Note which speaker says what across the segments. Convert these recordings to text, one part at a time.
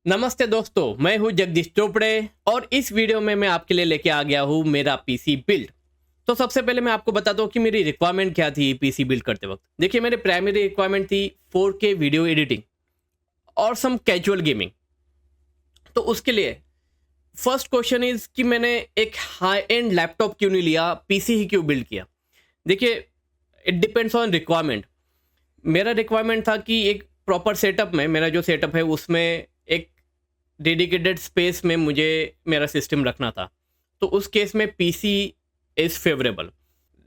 Speaker 1: नमस्ते दोस्तों, मैं हूं जगदीश चोपड़े और इस वीडियो में मैं आपके लिए लेके आ गया हूं मेरा पीसी बिल्ड। तो सबसे पहले मैं आपको बताता हूं कि मेरी रिक्वायरमेंट क्या थी पीसी बिल्ड करते वक्त। देखिए, मेरी प्राइमरी रिक्वायरमेंट थी 4K वीडियो एडिटिंग और सम कैजुअल गेमिंग। तो उसके लिए फर्स्ट क्वेश्चन इज कि मैंने एक हाई एंड लैपटॉप क्यों नहीं लिया, पीसी ही क्यों बिल्ड किया। देखिए, इट डिपेंड्स ऑन रिक्वायरमेंट। मेरा रिक्वायरमेंट था कि एक प्रॉपर सेटअप में, मेरा जो सेटअप है उसमें एक डेडिकेटेड स्पेस में मुझे मेरा सिस्टम रखना था। तो उस केस में पीसी इज़ फेवरेबल।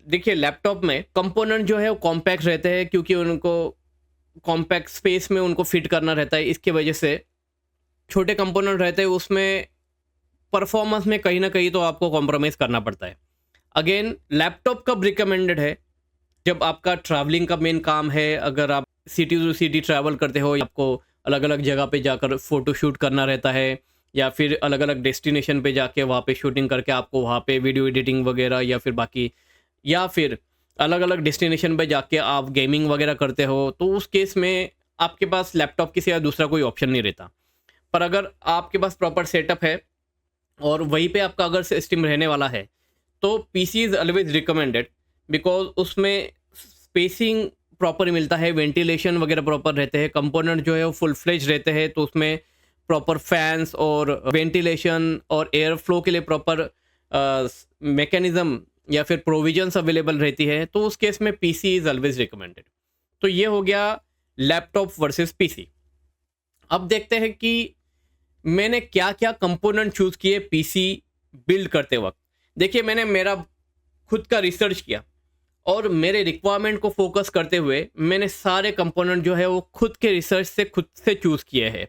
Speaker 1: देखिए, लैपटॉप में कंपोनेंट जो है वो कॉम्पैक्ट रहते हैं, क्योंकि उनको कॉम्पैक्ट स्पेस में उनको फिट करना रहता है। इसके वजह से छोटे कंपोनेंट रहते हैं, उसमें परफॉर्मेंस में कहीं ना कहीं तो आपको कॉम्प्रोमाइज़ करना पड़ता है। अगेन, लैपटॉप कब रिकमेंडेड है? जब आपका ट्रैवलिंग का मेन काम है, अगर आप सिटी टू सिटी ट्रैवल करते हो, आपको अलग अलग जगह पे जाकर फ़ोटो शूट करना रहता है, या फिर अलग अलग डेस्टिनेशन पे जाके वहाँ पे शूटिंग करके आपको वहाँ पे वीडियो एडिटिंग वगैरह, या फिर बाकी, या फिर अलग अलग डेस्टिनेशन पे जाके आप गेमिंग वगैरह करते हो, तो उस केस में आपके पास लैपटॉप के सिवा दूसरा कोई ऑप्शन नहीं रहता। पर अगर आपके पास प्रॉपर सेटअप है और वहीं पे आपका अगर सिस्टम रहने वाला है, तो PC is always recommended, because उसमें स्पेसिंग प्रॉपर मिलता है, वेंटिलेशन वगैरह प्रॉपर रहते हैं, कंपोनेंट जो है वो फुल फ्लेज रहते हैं, तो उसमें प्रॉपर फैंस और वेंटिलेशन और एयर फ्लो के लिए प्रॉपर मैकेनिज्म या फिर प्रोविजंस अवेलेबल रहती है। तो उस केस में पीसी इज़ ऑलवेज रिकमेंडेड। तो ये हो गया लैपटॉप वर्सेस पीसी। अब देखते हैं कि मैंने क्या क्या कंपोनेंट चूज़ किए पीसी बिल्ड करते वक्त। देखिए, मैंने मेरा खुद का रिसर्च किया और मेरे रिक्वायरमेंट को फोकस करते हुए मैंने सारे कंपोनेंट जो है वो खुद के रिसर्च से खुद से चूज़ किए हैं।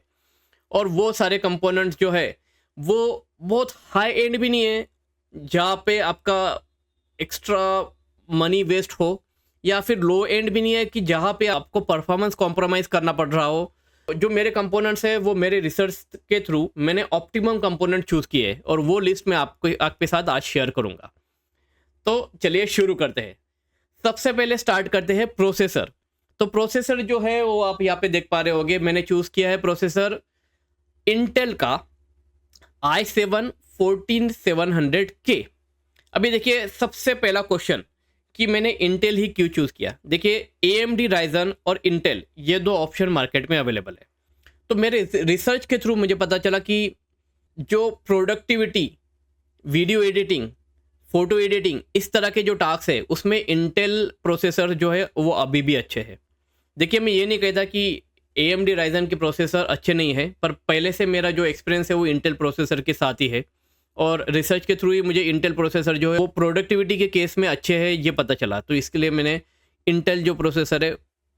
Speaker 1: और वो सारे कंपोनेंट्स जो है वो बहुत हाई एंड भी नहीं है, जहाँ पे आपका एक्स्ट्रा मनी वेस्ट हो, या फिर लो एंड भी नहीं है कि जहाँ पे आपको परफॉर्मेंस कॉम्प्रोमाइज़ करना पड़ रहा हो। जो मेरे कंपोनेंट्स है वो मेरे रिसर्च के थ्रू मैंने ऑप्टिमम कंपोनेंट चूज़ किए हैं, और वो लिस्ट मैं आपके साथ आज शेयर करूँगा। तो चलिए शुरू करते हैं। सबसे पहले स्टार्ट करते हैं प्रोसेसर। तो प्रोसेसर जो है वो आप यहाँ पे देख पा रहे होगे, मैंने चूज़ किया है प्रोसेसर इंटेल का i7 14700K। अभी देखिए, सबसे पहला क्वेश्चन कि मैंने इंटेल ही क्यों चूज़ किया। देखिए, AMD राइजन और इंटेल ये दो ऑप्शन मार्केट में अवेलेबल है। तो मेरे रिसर्च के थ्रू मुझे पता चला कि जो productivity, video editing, photo editing, इस तरह के जो टास्क है उसमें इंटेल प्रोसेसर जो है वो अभी भी अच्छे हैं। देखिए, मैं ये नहीं कहता कि AMD राइजन के प्रोसेसर अच्छे नहीं हैं, पर पहले से मेरा जो एक्सपीरियंस है वो इंटेल प्रोसेसर के साथ ही है, और रिसर्च के थ्रू ही मुझे इंटेल प्रोसेसर जो है वो प्रोडक्टिविटी के केस में अच्छे हैं ये पता चला। तो इसके लिए मैंने इंटेल जो प्रोसेसर है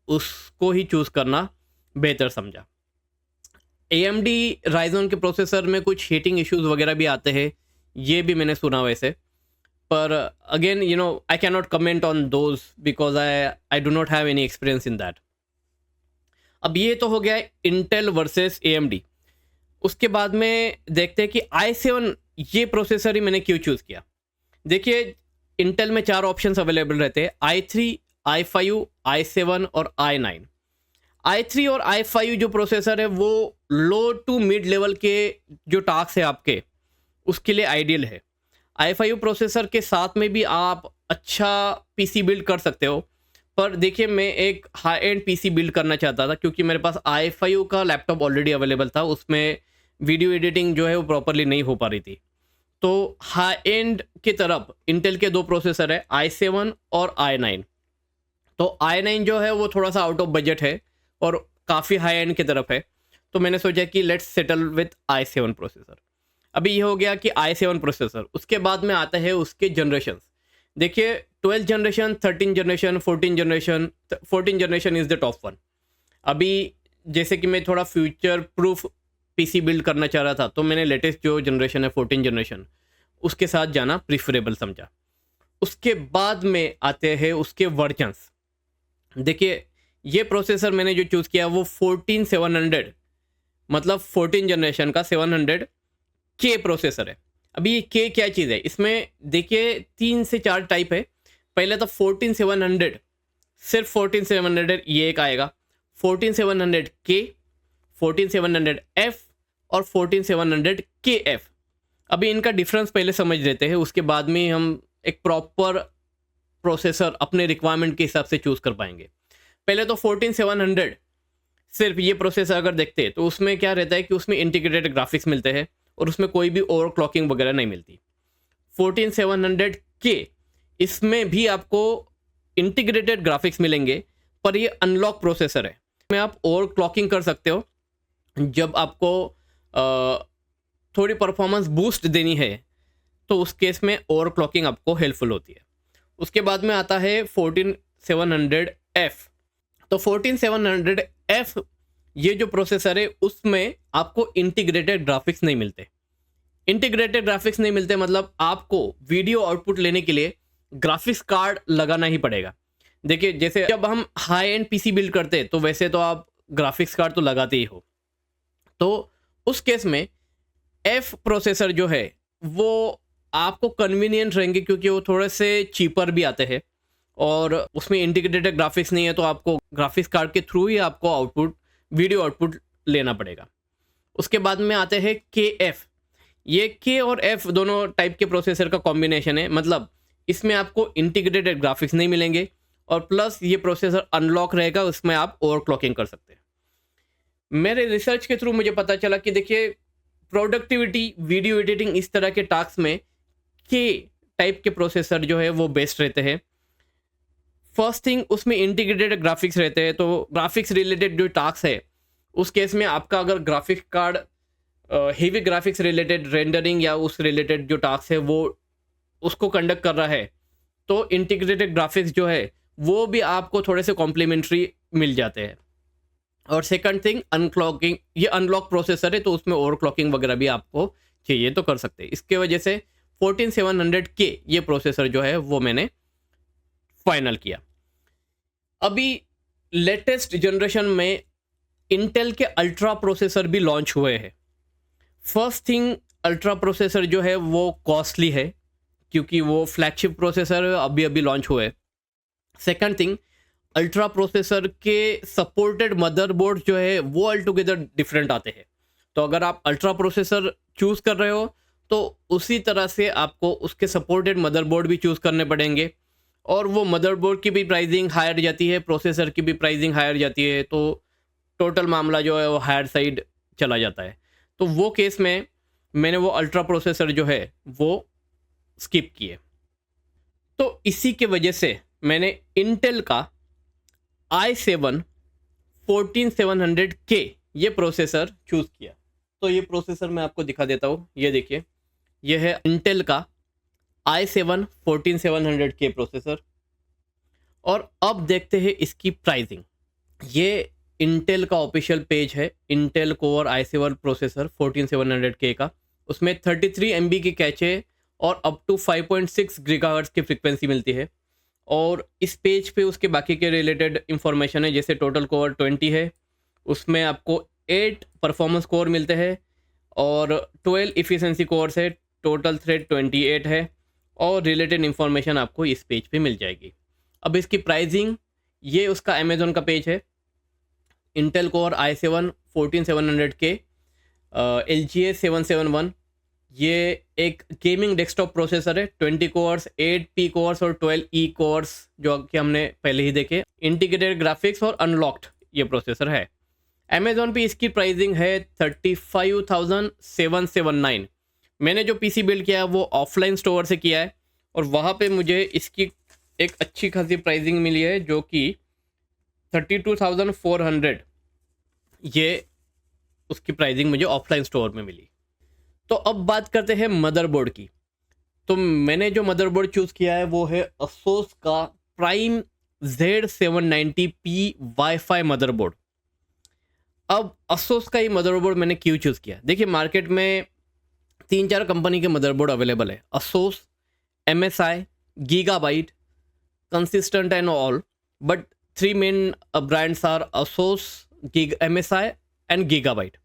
Speaker 1: उसको ही चूज़ करना बेहतर समझा। AMD राइजन के प्रोसेसर में कुछ हीटिंग इश्यूज वगैरह भी आते हैं, ये भी मैंने सुना वैसे। पर again, I can not comment on those because I do not have any experience in that. अब ये तो हो गया इंटेल वर्सेस AMD। उसके बाद में देखते हैं कि i7 ये प्रोसेसर ही मैंने क्यों चूज़ किया। देखिए, इंटेल में 4 ऑप्शंस अवेलेबल रहते हैं: i3, i5, i7 और i9। i3 और i5 जो प्रोसेसर है वो लो टू मिड लेवल के जो टास्क है आपके, उसके लिए आइडियल है। i5 प्रोसेसर के साथ में भी आप अच्छा पीसी बिल्ड कर सकते हो। पर देखिए, मैं एक हाई एंड पीसी बिल्ड करना चाहता था, क्योंकि मेरे पास i5 का लैपटॉप ऑलरेडी अवेलेबल था, उसमें वीडियो एडिटिंग जो है वो प्रॉपरली नहीं हो पा रही थी। तो हाई एंड की तरफ इंटेल के 2 प्रोसेसर है, i7 और i9। तो i9 जो है वो थोड़ा सा आउट ऑफ बजट है और काफ़ी हाई एंड की तरफ है। तो मैंने सोचा कि let's settle with i7 processor. अभी ये हो गया कि i7 प्रोसेसर। उसके बाद में आता है उसके जनरेशन। देखिए, 12 generation, 13 generation, 14 generation. 14 generation is the top one. अभी जैसे कि मैं थोड़ा फ्यूचर प्रूफ पीसी बिल्ड करना चाह रहा था, तो मैंने लेटेस्ट जो जनरेशन है 14 जनरेशन उसके साथ जाना प्रिफरेबल समझा। उसके बाद में आते हैं उसके वर्जन्स। देखिए, ये प्रोसेसर मैंने जो चूज़ किया वो 14700, मतलब 14 जनरेशन का 700K प्रोसेसर है। अभी ये के क्या चीज़ है इसमें? देखिए, 3 से 4 टाइप है। पहले तो 14700, सिर्फ 14700 ये एक आएगा, 14700K, 14700F और 14700KF। अभी इनका डिफरेंस पहले समझ लेते हैं, उसके बाद में हम एक प्रॉपर प्रोसेसर अपने रिक्वायरमेंट के हिसाब से चूज़ कर पाएंगे। पहले तो 14700 सिर्फ ये प्रोसेसर अगर देखते हैं तो उसमें क्या रहता है कि उसमें इंटीग्रेटेड ग्राफिक्स मिलते हैं और उसमें कोई भी ओवर क्लॉकिंग वगैरह नहीं मिलती। 14700K इसमें भी आपको इंटीग्रेटेड ग्राफिक्स मिलेंगे, पर ये अनलॉक प्रोसेसर है। इसमें आप ओवर क्लॉकिंग कर सकते हो जब आपको थोड़ी परफॉर्मेंस बूस्ट देनी है, तो उस केस में ओवर क्लॉकिंग आपको हेल्पफुल होती है। उसके बाद में आता है 14700F। तो 14700F ये जो प्रोसेसर है उसमें आपको इंटीग्रेटेड ग्राफिक्स नहीं मिलते। इंटीग्रेटेड ग्राफिक्स नहीं मिलते मतलब आपको वीडियो आउटपुट लेने के लिए ग्राफिक्स कार्ड लगाना ही पड़ेगा। देखिए, जैसे जब हम हाई एंड पीसी बिल्ड करते हैं तो वैसे तो आप ग्राफिक्स कार्ड तो लगाते ही हो, तो उस केस में एफ प्रोसेसर जो है वो आपको कन्वीनियंट रहेंगे, क्योंकि वो थोड़े से चीपर भी आते हैं और उसमें इंटीग्रेटेड ग्राफिक्स नहीं है, तो आपको ग्राफिक्स कार्ड के थ्रू ही आपको वीडियो आउटपुट लेना पड़ेगा। उसके बाद में आते हैं के एफ। ये के और एफ दोनों टाइप के प्रोसेसर का कॉम्बिनेशन है, मतलब इसमें आपको इंटीग्रेटेड ग्राफिक्स नहीं मिलेंगे और प्लस ये प्रोसेसर अनलॉक रहेगा, उसमें आप ओवर क्लॉकिंग कर सकते हैं। मेरे रिसर्च के थ्रू मुझे पता चला कि देखिए, प्रोडक्टिविटी, वीडियो एडिटिंग, इस तरह के टास्क में के टाइप के प्रोसेसर जो है वो बेस्ट रहते हैं। फर्स्ट थिंग, उसमें इंटीग्रेटेड ग्राफिक्स रहते हैं, तो ग्राफिक्स रिलेटेड जो टास्क है उस केस में आपका अगर graphics card heavy graphics related rendering या उस रिलेटेड जो टास्क है वो उसको कंडक्ट कर रहा है, तो इंटीग्रेटेड ग्राफिक्स जो है वो भी आपको थोड़े से कॉम्प्लीमेंट्री मिल जाते हैं। और सेकंड थिंग, अनक्लॉकिंग, ये अनलॉक प्रोसेसर है तो उसमें ओवर क्लॉकिंग वगैरह भी आपको चाहिए तो कर सकते हैं। इसके वजह से 14700K ये प्रोसेसर जो है वो मैंने फाइनल किया। अभी लेटेस्ट जनरेशन में इंटेल के अल्ट्रा प्रोसेसर भी लॉन्च हुए हैं। फर्स्ट थिंग, अल्ट्रा प्रोसेसर जो है वो कॉस्टली है क्योंकि वो फ्लैगशिप प्रोसेसर अभी अभी लॉन्च हुए। सेकंड थिंग, अल्ट्रा प्रोसेसर के सपोर्टेड मदरबोर्ड जो है वो ऑल टुगेदर डिफरेंट आते हैं। तो अगर आप अल्ट्रा प्रोसेसर चूज़ कर रहे हो तो उसी तरह से आपको उसके सपोर्टेड मदरबोर्ड भी चूज़ करने पड़ेंगे, और वो मदरबोर्ड की भी प्राइसिंग हायर जाती है, प्रोसेसर की भी प्राइसिंग हायर जाती है, तो टोटल मामला जो है वो हायर साइड चला जाता है। तो वो केस में मैंने वो अल्ट्रा प्रोसेसर जो है वो स्किप किए। तो इसी के वजह से मैंने इंटेल का i7 14700K ये प्रोसेसर चूज़ किया। तो ये प्रोसेसर मैं आपको दिखा देता हूँ, ये देखिए, ये है इंटेल का i7 14700K प्रोसेसर। और अब देखते हैं इसकी प्राइसिंग। ये इंटेल का ऑफिशियल पेज है, Intel core i7 processor 14700K का। उसमें 33 MB की कैचे और अप टू 5.6 GHz की फ्रिक्वेंसी मिलती है। और इस पेज पे उसके बाकी के रिलेटेड इंफॉर्मेशन है, जैसे टोटल कोर 20 है, उसमें आपको 8 परफॉर्मेंस कोर मिलते हैं और 12 इफ़िशेंसी कोर्स है, टोटल थ्रेड 28 है, और रिलेटेड इंफॉर्मेशन आपको इस पेज पे मिल जाएगी। अब इसकी प्राइसिंग, ये उसका अमेज़ॉन का पेज है, Intel core i7 14700K LGA 771। ये एक गेमिंग डेस्कटॉप प्रोसेसर है, 20 कोर्स, 8 P कोर्स और 12 E कोर्स जो कि हमने पहले ही देखे। इंटीग्रेटेड ग्राफिक्स और अनलॉक्ड ये प्रोसेसर है। अमेज़ॉन पे इसकी प्राइसिंग है 35,779। मैंने जो पीसी बिल्ड किया है वो ऑफलाइन स्टोर से किया है और वहाँ पे मुझे इसकी एक अच्छी खासी प्राइसिंग मिली है, जो कि 32,400 ये उसकी प्राइसिंग मुझे ऑफलाइन स्टोर में मिली। तो अब बात करते हैं मदरबोर्ड की। तो मैंने जो मदरबोर्ड चूज़ किया है वो है असूस का प्राइम Z790P वाईफाई मदरबोर्ड। अब असूस का ये मदरबोर्ड मैंने क्यों चूज़ किया? देखिए, मार्केट में 3-4 कंपनी के मदरबोर्ड अवेलेबल है, Asus, MSI, Gigabyte, consistent and all, but 3 main brands are Asus, MSI and Gigabyte.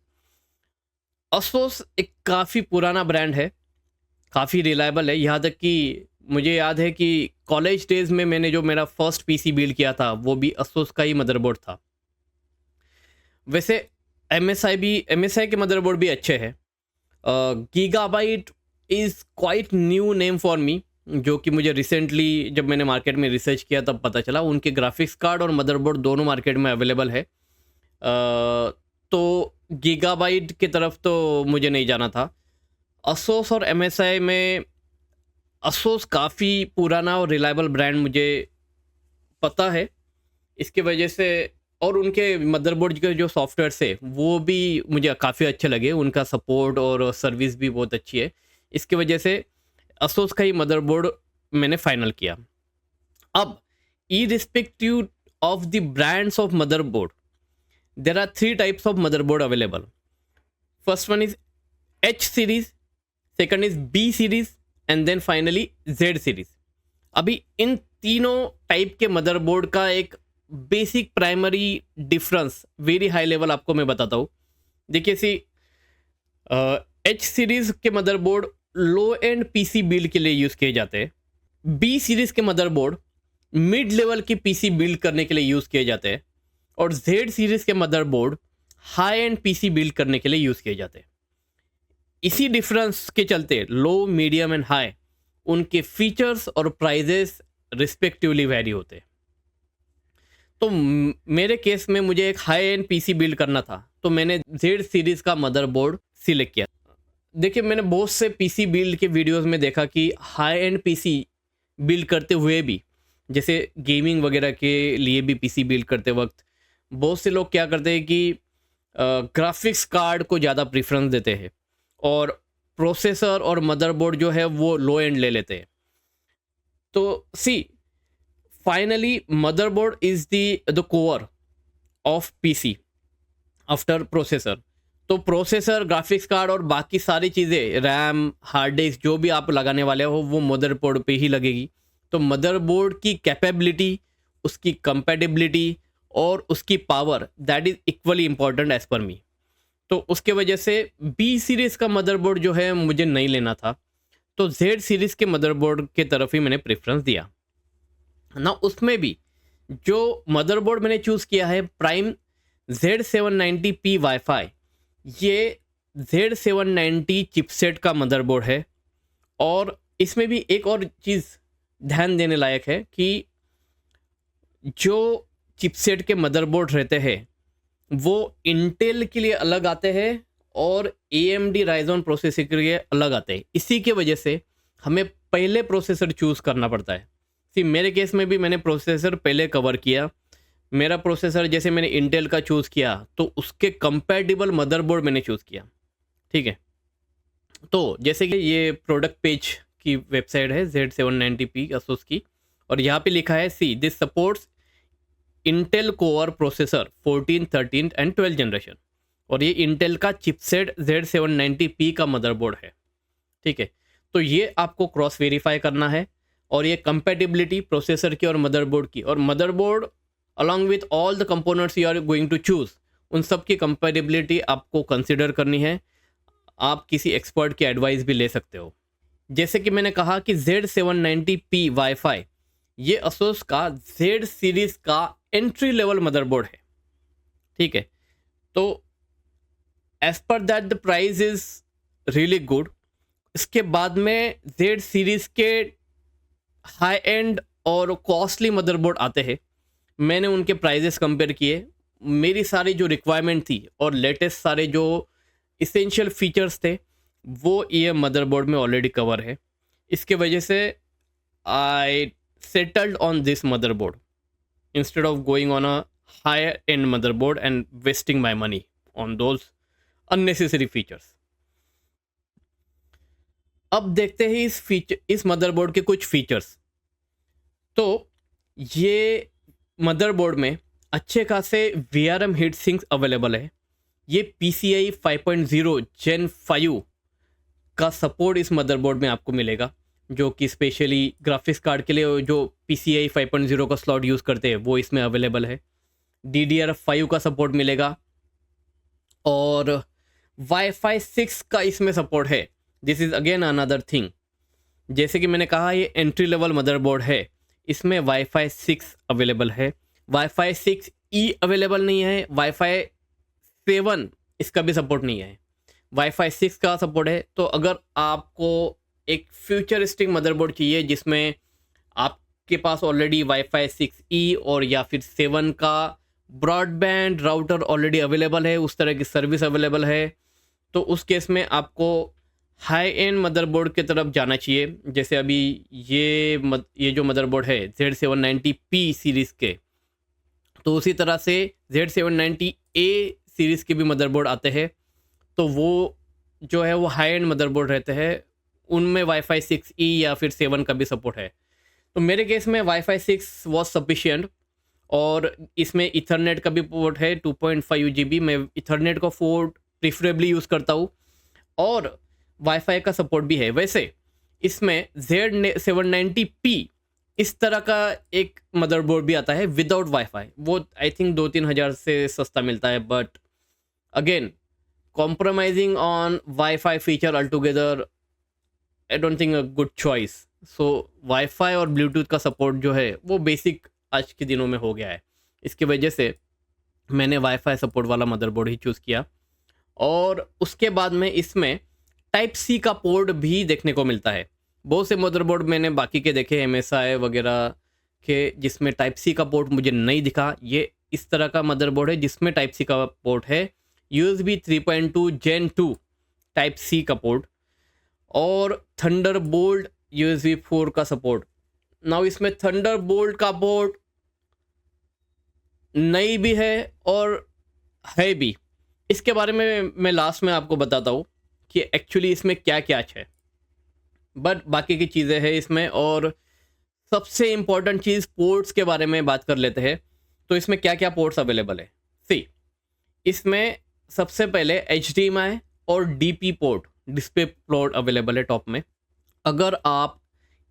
Speaker 1: Asus एक काफ़ी पुराना ब्रांड है, काफ़ी रिलायबल है, यहाँ तक कि मुझे याद है कि कॉलेज डेज़ में मैंने जो मेरा फर्स्ट पीसी बिल्ड किया था वो भी असूस का ही मदरबोर्ड था। वैसे MSI के मदरबोर्ड भी अच्छे हैं। Gigabyte is quite new name for me, जो कि मुझे रिसेंटली जब मैंने मार्केट में रिसर्च किया तब पता चला। उनके ग्राफिक्स कार्ड और मदरबोर्ड दोनों मार्केट में अवेलेबल है। तो गीगाबाइट की तरफ तो मुझे नहीं जाना था। असोस और MSI में असोस काफ़ी पुराना और रिलायबल ब्रांड मुझे पता है, इसकी वजह से, और उनके मदरबोर्ड के जो सॉफ्टवेयर है वो भी मुझे काफ़ी अच्छे लगे। उनका सपोर्ट और सर्विस भी बहुत अच्छी है। इसकी वजह से असोस का ही मदरबोर्ड मैंने फाइनल किया। अब irrespective of the brands of motherboard, there are 3 types of motherboard available. First one is H series, second is B series, and then finally Z series. अभी इन तीनों टाइप के मदरबोर्ड का एक basic primary difference very high level आपको मैं बताता हूँ। देखिए H सीरीज के motherboard low and PC build के लिए यूज़ किए जाते हैं। B सीरीज के मदरबोर्ड मिड लेवल की PC बिल्ड करने के लिए यूज़ किए जाते हैं। और Z सीरीज के motherboard high and PC build करने के लिए यूज़ किए जाते हैं। इसी डिफरेंस के चलते लो, मीडियम एंड हाई उनके फीचर्स और प्राइजेस रिस्पेक्टिवली वेरी होते हैं। तो मेरे केस में मुझे एक हाई एंड PC बिल्ड करना था, तो मैंने Z सीरीज़ का मदरबोर्ड सिलेक्ट किया। देखिए, मैंने बहुत से PC बिल्ड के वीडियोस में देखा कि हाई एंड PC बिल्ड करते हुए भी, जैसे गेमिंग वगैरह के लिए भी PC बिल्ड करते वक्त बहुत से लोग क्या करते हैं कि ग्राफिक्स कार्ड को ज़्यादा प्रेफरेंस देते हैं और प्रोसेसर और मदरबोर्ड जो है वो लो एंड ले लेते हैं। तो finally motherboard is the core of PC after processor. तो प्रोसेसर, ग्राफिक्स कार्ड और बाकी सारी चीज़ें, रैम, हार्ड डिस्क जो भी आप लगाने वाले हो वो मदरबोर्ड पे ही लगेगी। तो मदरबोर्ड की कैपेबिलिटी, उसकी कंपैटिबिलिटी और उसकी power, that is equally important as per me. तो उसके वजह से B सीरीज़ का मदरबोर्ड जो है मुझे नहीं लेना था, तो Z सीरीज़ के मदरबोर्ड के तरफ ही मैंने प्रेफरेंस दिया ना। उसमें भी जो मदरबोर्ड मैंने चूज़ किया है प्राइम Z790P वाईफाई, ये Z790 चिपसेट का मदरबोर्ड है। और इसमें भी एक और चीज़ ध्यान देने लायक है कि जो चिपसेट के मदरबोर्ड रहते हैं वो इंटेल के लिए अलग आते हैं और AMD राइजन प्रोसेसर के लिए अलग आते हैं। इसी के वजह से हमें पहले प्रोसेसर चूज़ करना पड़ता है। मेरे केस में भी मैंने प्रोसेसर पहले कवर किया। मेरा प्रोसेसर जैसे मैंने इंटेल का चूज़ किया तो उसके कंपैटिबल मदरबोर्ड मैंने चूज़ किया, ठीक है। तो जैसे कि ये प्रोडक्ट पेज की वेबसाइट है Z790P असूस की, और यहाँ पे लिखा है this supports Intel core processor 14, 13 and 12 generation. और ये इंटेल का चिपसेट Z790P का मदरबोर्ड है, ठीक है। तो ये आपको क्रॉस वेरीफाई करना है, और ये कंपैटिबिलिटी प्रोसेसर की और मदरबोर्ड की, और motherboard along with all the components you are going to choose, उन सब की कंपैटिबिलिटी आपको कंसिडर करनी है। आप किसी एक्सपर्ट की एडवाइस भी ले सकते हो। जैसे कि मैंने कहा कि Z790P वाईफाई ये असूस का Z सीरीज़ का एंट्री लेवल मदरबोर्ड है, ठीक है। तो as per that the price is really good. इसके बाद में Z सीरीज़ के हाई एंड और कॉस्टली मदरबोर्ड आते हैं। मैंने उनके प्राइजेस कंपेयर किए, मेरी सारी जो रिक्वायरमेंट थी और लेटेस्ट सारे जो इसेंशियल फीचर्स थे वो ये मदरबोर्ड में ऑलरेडी कवर है। इसके वजह से I settled on this motherboard instead of going on a higher end motherboard and wasting my money on those unnecessary features. अब देखते हैं इस मदरबोर्ड के कुछ फीचर्स। तो ये मदरबोर्ड में अच्छे खासे VRM हीट सिंक्स अवेलेबल है। ये PCI 5.0 Gen 5 का सपोर्ट इस मदरबोर्ड में आपको मिलेगा, जो कि स्पेशली ग्राफिक्स कार्ड के लिए जो PCI 5.0 का स्लॉट यूज़ करते हैं वो इसमें अवेलेबल है। DDR5 का सपोर्ट मिलेगा और Wi-Fi 6 का इसमें सपोर्ट है। This is again another thing. जैसे कि मैंने कहा ये एंट्री लेवल मदरबोर्ड है, इसमें Wi-Fi 6 अवेलेबल है। Wi-Fi 6E अवेलेबल नहीं है, Wi-Fi 7 इसका भी सपोर्ट नहीं है। वाईफाई 6 का सपोर्ट है। तो अगर आपको एक फ्यूचरिस्टिक मदरबोर्ड चाहिए जिसमें आपके पास ऑलरेडी वाईफाई 6E और या फिर 7 का ब्रॉडबैंड राउटर ऑलरेडी अवेलेबल है, उस तरह की सर्विस अवेलेबल है, तो उस केस में आपको हाई एंड मदरबोर्ड की तरफ जाना चाहिए। जैसे अभी ये जो मदरबोर्ड है Z790P सीरीज़ के, तो उसी तरह से Z790A सीरीज़ के भी मदरबोर्ड आते हैं। तो वो जो है वो हाई एंड मदरबोर्ड रहते हैं, उनमें वाईफाई 6E या फिर 7 का भी सपोर्ट है। तो मेरे केस में वाईफाई 6 वॉज सफिशिएंट और इसमें इथरनेट का भी पोर्ट है 2.5 GB। मैं इथरनेट का पोर्ट प्रिफरेबली यूज़ करता हूँ और वाईफाई का सपोर्ट भी है। वैसे इसमें Z790P इस तरह का एक मदरबोर्ड भी आता है विदाउट वाईफाई। वो आई थिंक 2-3 हज़ार से सस्ता मिलता है, but again compromising on Wi-Fi feature altogether, I don't think a good choice. So Wi-Fi और Bluetooth का सपोर्ट जो है वो बेसिक आज के दिनों में हो गया है। इसकी वजह से मैंने Wi-Fi सपोर्ट वाला मदरबोर्ड ही चूज़ किया। और उसके बाद में इसमें टाइप सी का पोर्ट भी देखने को मिलता है। बहुत से मदरबोर्ड मैंने बाकी के देखे MSI वगैरह के जिसमें टाइप सी का पोर्ट मुझे नहीं दिखा। ये इस तरह का मदरबोर्ड है जिसमें टाइप सी का पोर्ट है, USB 3.2 Gen 2 टाइप सी का पोर्ट और थंडरबोल्ट USB 4 का सपोर्ट। नाउ इसमें थंडरबोल्ट का पोर्ट नहीं भी है और है भी। इसके बारे में मैं लास्ट में आपको बताता हूँ कि एक्चुअली इसमें क्या क्या है, बट बाकी की चीज़ें हैं इसमें। और सबसे इम्पोर्टेंट चीज़ पोर्ट्स के बारे में बात कर लेते हैं। तो इसमें क्या क्या पोर्ट्स अवेलेबल है। सी, इसमें सबसे पहले HDMI और DP port, display port available है टॉप में। अगर आप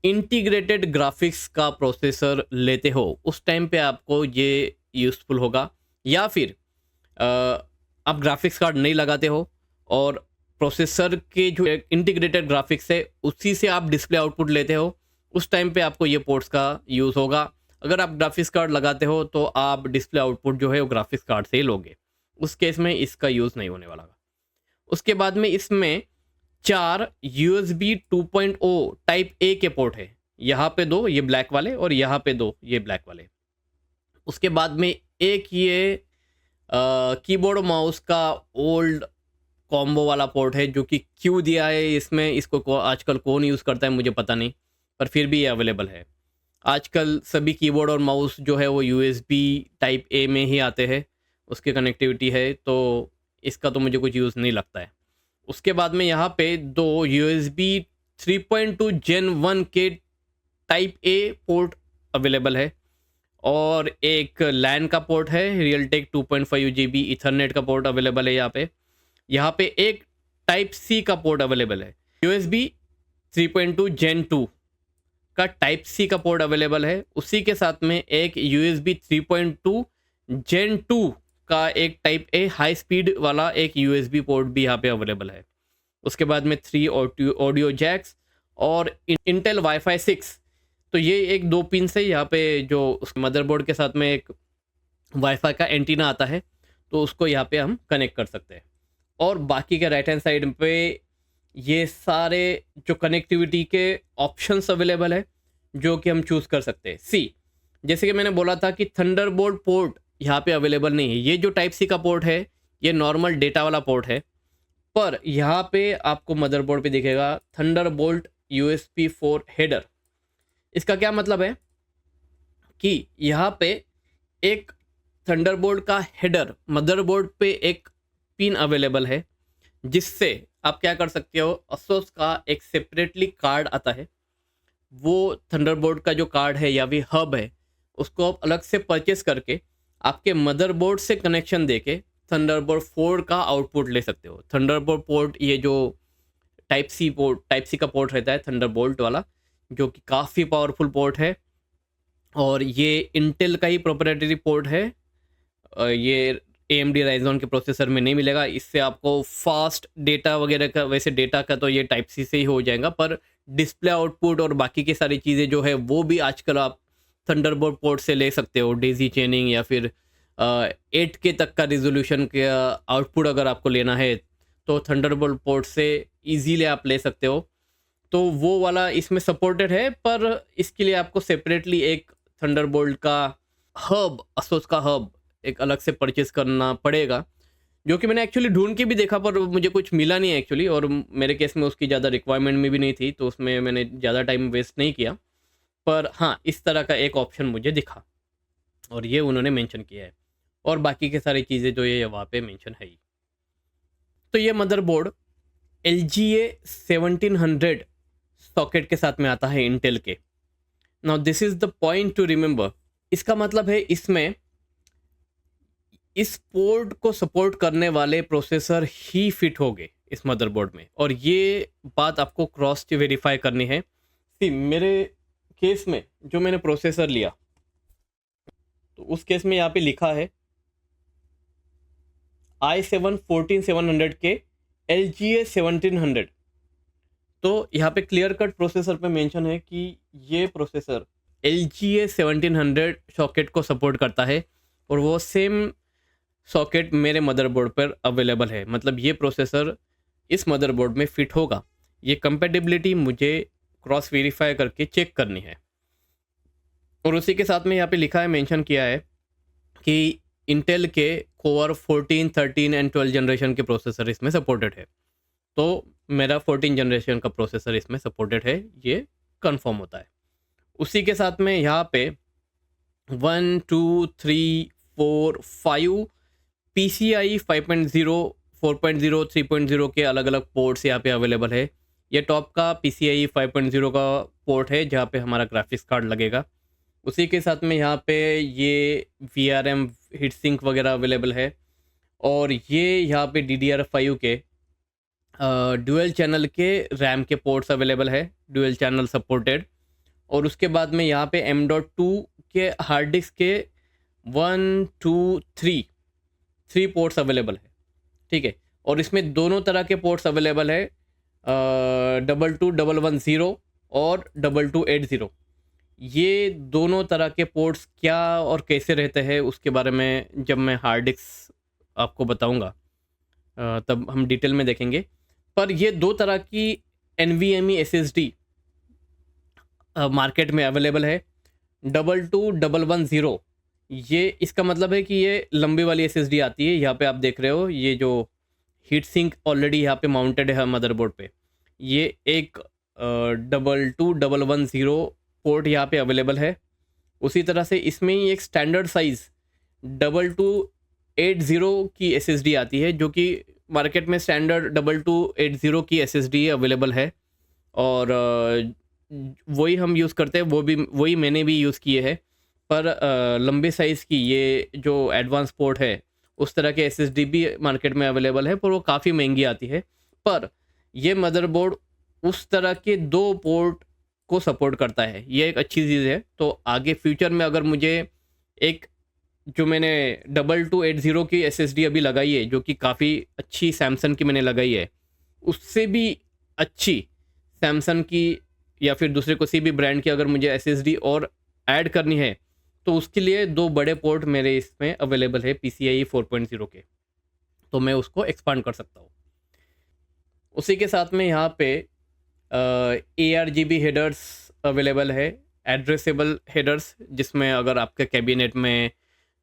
Speaker 1: इंटीग्रेटेड ग्राफिक्स का प्रोसेसर लेते हो उस टाइम पे आपको ये यूज़फुल होगा, या फिर आप ग्राफिक्स कार्ड नहीं लगाते हो और प्रोसेसर के जो इंटीग्रेटेड ग्राफिक्स है उसी से आप डिस्प्ले आउटपुट लेते हो, उस टाइम पे आपको ये पोर्ट्स का यूज़ होगा। अगर आप ग्राफिक्स कार्ड लगाते हो तो आप डिस्प्ले आउटपुट जो है वो ग्राफिक्स कार्ड से ही लोगे, उस केस में इसका यूज़ नहीं होने वाला। उसके बाद में इसमें 4 USB 2.0 टाइप ए के पोर्ट है। यहाँ पे 2 ये ब्लैक वाले और यहाँ पे 2 ये ब्लैक वाले। उसके बाद में एक ये कीबोर्ड माउस का ओल्ड कॉम्बो वाला पोर्ट है, जो कि क्यों दिया है इसमें, इसको आजकल कौन यूज़ करता है मुझे पता नहीं, पर फिर भी ये अवेलेबल है। आजकल सभी कीबोर्ड और माउस जो है वो USB टाइप ए में ही आते हैं, उसकी कनेक्टिविटी है, तो इसका तो मुझे कुछ यूज़ नहीं लगता है। उसके बाद में यहाँ पे 2 USB 3.2 Gen 1 के टाइप ए पोर्ट अवेलेबल है और एक LAN का पोर्ट है, Realtek 2.5 GB इथरनेट का पोर्ट अवेलेबल है यहाँ पे एक टाइप सी का पोर्ट अवेलेबल है। USB 3.2 Gen 2 का टाइप सी का पोर्ट अवेलेबल है। उसी के साथ में एक USB 3.2 Gen 2 का एक टाइप ए हाई स्पीड वाला एक USB पोर्ट भी यहाँ पे अवेलेबल है। उसके बाद में 3 ऑडियो जैक्स और इंटेल वाईफाई 6। तो ये एक 2 पिन से यहाँ पे जो उस मदरबोर्ड के साथ में एक वाईफाई का एंटीना आता है, तो उसको यहाँ पे हम कनेक्ट कर सकते हैं। और बाकी के राइट हैंड साइड पे ये सारे जो कनेक्टिविटी के ऑप्शंस अवेलेबल है जो कि हम चूज़ कर सकते हैं। सी, जैसे कि मैंने बोला था कि थंडरबोल्ट पोर्ट यहाँ पे अवेलेबल नहीं है। ये जो टाइप सी का पोर्ट है ये नॉर्मल डेटा वाला पोर्ट है, पर यहाँ पे आपको मदरबोर्ड पे दिखेगा थंडरबोल्ट USB 4 हेडर। इसका क्या मतलब है कि यहाँ पे एक थंडरबोल्ट का हेडर मदरबोर्ड पे एक पिन अवेलेबल है, जिससे आप क्या कर सकते हो, ASUS का एक सेपरेटली कार्ड आता है, वो थंडरबोल्ट का जो कार्ड है या भी हब है उसको आप अलग से परचेस करके आपके मदरबोर्ड से कनेक्शन देके थंडरबोल्ट 4 का आउटपुट ले सकते हो। थंडरबोल्ट पोर्ट, ये जो टाइप सी का पोर्ट रहता है थंडरबोल्ट वाला, जो कि काफ़ी पावरफुल पोर्ट है और ये इंटेल का ही प्रोप्राइटरी पोर्ट है। ये AMD राइजन के प्रोसेसर में नहीं मिलेगा। इससे आपको फास्ट डेटा वगैरह का, वैसे डेटा का तो ये टाइप सी से ही हो जाएगा, पर डिस्प्ले आउटपुट और बाकी की सारी चीज़ें जो है वो भी आजकल आप थंडरबोल्ट पोर्ट से ले सकते हो। डेजी चेनिंग या फिर 8K तक का रिजोल्यूशन का आउटपुट अगर आपको लेना है तो थंडरबोल्ट पोर्ट से इजीली आप ले सकते हो। तो वो वाला इसमें सपोर्टेड है, पर इसके लिए आपको सेपरेटली एक थंडरबोल्ट का हब, असोस का हब एक अलग से परचेस करना पड़ेगा, जो कि मैंने एक्चुअली ढूंढ के भी देखा पर मुझे कुछ मिला नहीं एक्चुअली, और मेरे केस में उसकी ज़्यादा रिक्वायरमेंट में भी नहीं थी, तो उसमें मैंने ज़्यादा टाइम वेस्ट नहीं किया। पर हाँ, इस तरह का एक ऑप्शन मुझे दिखा और ये उन्होंने मेंशन किया है, और बाकी के सारी चीज़ें जो ये वहाँ पे मेंशन है ही। तो ये मदरबोर्ड LGA 1700 सॉकेट के साथ में आता है इंटेल के। Now this is the point two remember. इसका मतलब है इसमें इस पोर्ट को सपोर्ट करने वाले प्रोसेसर ही फिट होंगे इस मदरबोर्ड में, और ये बात आपको क्रॉस वेरीफाई करनी है। मेरे केस में जो मैंने प्रोसेसर लिया, तो उस केस में यहाँ पे लिखा है i7 14700 के LGA 1700। तो यहाँ पे क्लियर कट प्रोसेसर पे मेंशन है कि ये प्रोसेसर LGA 1700 सॉकेट को सपोर्ट करता है, और वो सेम सॉकेट मेरे मदरबोर्ड पर अवेलेबल है। मतलब ये प्रोसेसर इस मदरबोर्ड में फिट होगा। ये कंपेटिबिलिटी मुझे क्रॉस वेरीफाई करके चेक करनी है। और उसी के साथ में यहाँ पे लिखा है, मेंशन किया है कि इंटेल के कोर 14, 13 एंड 12 जनरेशन के प्रोसेसर इसमें सपोर्टेड है। तो मेरा 14 जनरेशन का प्रोसेसर इसमें सपोर्टेड है, ये कंफर्म होता है। उसी के साथ में यहाँ पे 1, 2, 3, 4, 5 PCI 5.0, 4.0, 3.0 के अलग अलग पोर्ट्स यहाँ पे अवेलेबल है। ये टॉप का PCI 5.0 का पोर्ट है जहाँ पे हमारा ग्राफिक्स कार्ड लगेगा। उसी के साथ में यहाँ पे ये VRM हीट सिंक वगैरह अवेलेबल है, और ये यहाँ पे DDR5 के ड्यूअल चैनल के रैम के पोर्ट्स अवेलेबल है, ड्यूअल चैनल सपोर्टेड। और उसके बाद में यहाँ पे M.2 के हार्ड डिस्क के 1, 2, 3 पोर्ट्स अवेलेबल है, ठीक है। और इसमें दोनों तरह के पोर्ट्स अवेलेबल है, 22110 और 2280। ये दोनों तरह के पोर्ट्स क्या और कैसे रहते हैं उसके बारे में जब मैं हार्ड डिस्क आपको बताऊंगा तब हम डिटेल में देखेंगे। पर ये दो तरह की NVMe SSD मार्केट में अवेलेबल है। 22110, ये इसका मतलब है कि ये लंबी वाली SSD आती है। यहाँ पे आप देख रहे हो ये जो हीट सिंक ऑलरेडी यहाँ पे माउंटेड है मदरबोर्ड पे, ये एक 22110 पोर्ट यहाँ पे अवेलेबल है। उसी तरह से इसमें ही एक स्टैंडर्ड साइज़ 2280 की SSD आती है, जो कि मार्केट में स्टैंडर्ड 2280 की SSD अवेलेबल है, और वही हम यूज़ करते हैं, वही मैंने भी यूज़ किए हैं। पर लंबे साइज़ की ये जो एडवांस पोर्ट है उस तरह के SSD भी मार्केट में अवेलेबल है, पर वो काफ़ी महंगी आती है। पर ये मदरबोर्ड उस तरह के 2 पोर्ट को सपोर्ट करता है, ये एक अच्छी चीज़ है। तो आगे फ्यूचर में अगर मुझे एक जो मैंने 2280 की SSD अभी लगाई है, जो कि काफ़ी अच्छी सैमसंग की मैंने लगाई है, उससे भी अच्छी सैमसंग की या फिर दूसरे किसी भी ब्रांड की अगर मुझे SSD और ऐड करनी है, तो उसके लिए 2 बड़े पोर्ट मेरे इसमें अवेलेबल है PCIe 4.0 के, तो मैं उसको एक्सपांड कर सकता हूँ। उसी के साथ में यहाँ पे ARGB हेडर्स अवेलेबल है, एड्रेसेबल हेडर्स, जिसमें अगर आपके कैबिनेट में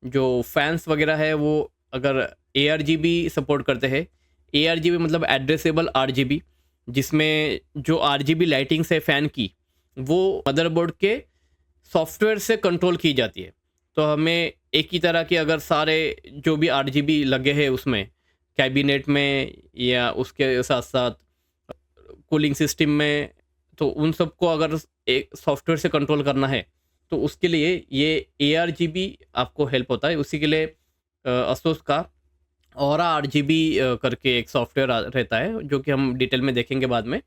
Speaker 1: जो फैंस वगैरह है वो अगर ARGB सपोर्ट करते हैं, ARGB मतलब एड्रेसेबल RGB, जिसमें जो RGB लाइटिंग्स है फ़ैन की वो मदरबोर्ड के सॉफ्टवेयर से कंट्रोल की जाती है। तो हमें एक ही तरह के अगर सारे जो भी RGB लगे हैं उसमें कैबिनेट में या उसके साथ साथ कूलिंग सिस्टम में, तो उन सबको अगर एक सॉफ्टवेयर से कंट्रोल करना है तो उसके लिए ये ARGB आपको हेल्प होता है। उसी के लिए ASUS का Aura RGB करके एक सॉफ्टवेयर रहता है, जो कि हम डिटेल में देखेंगे बाद में।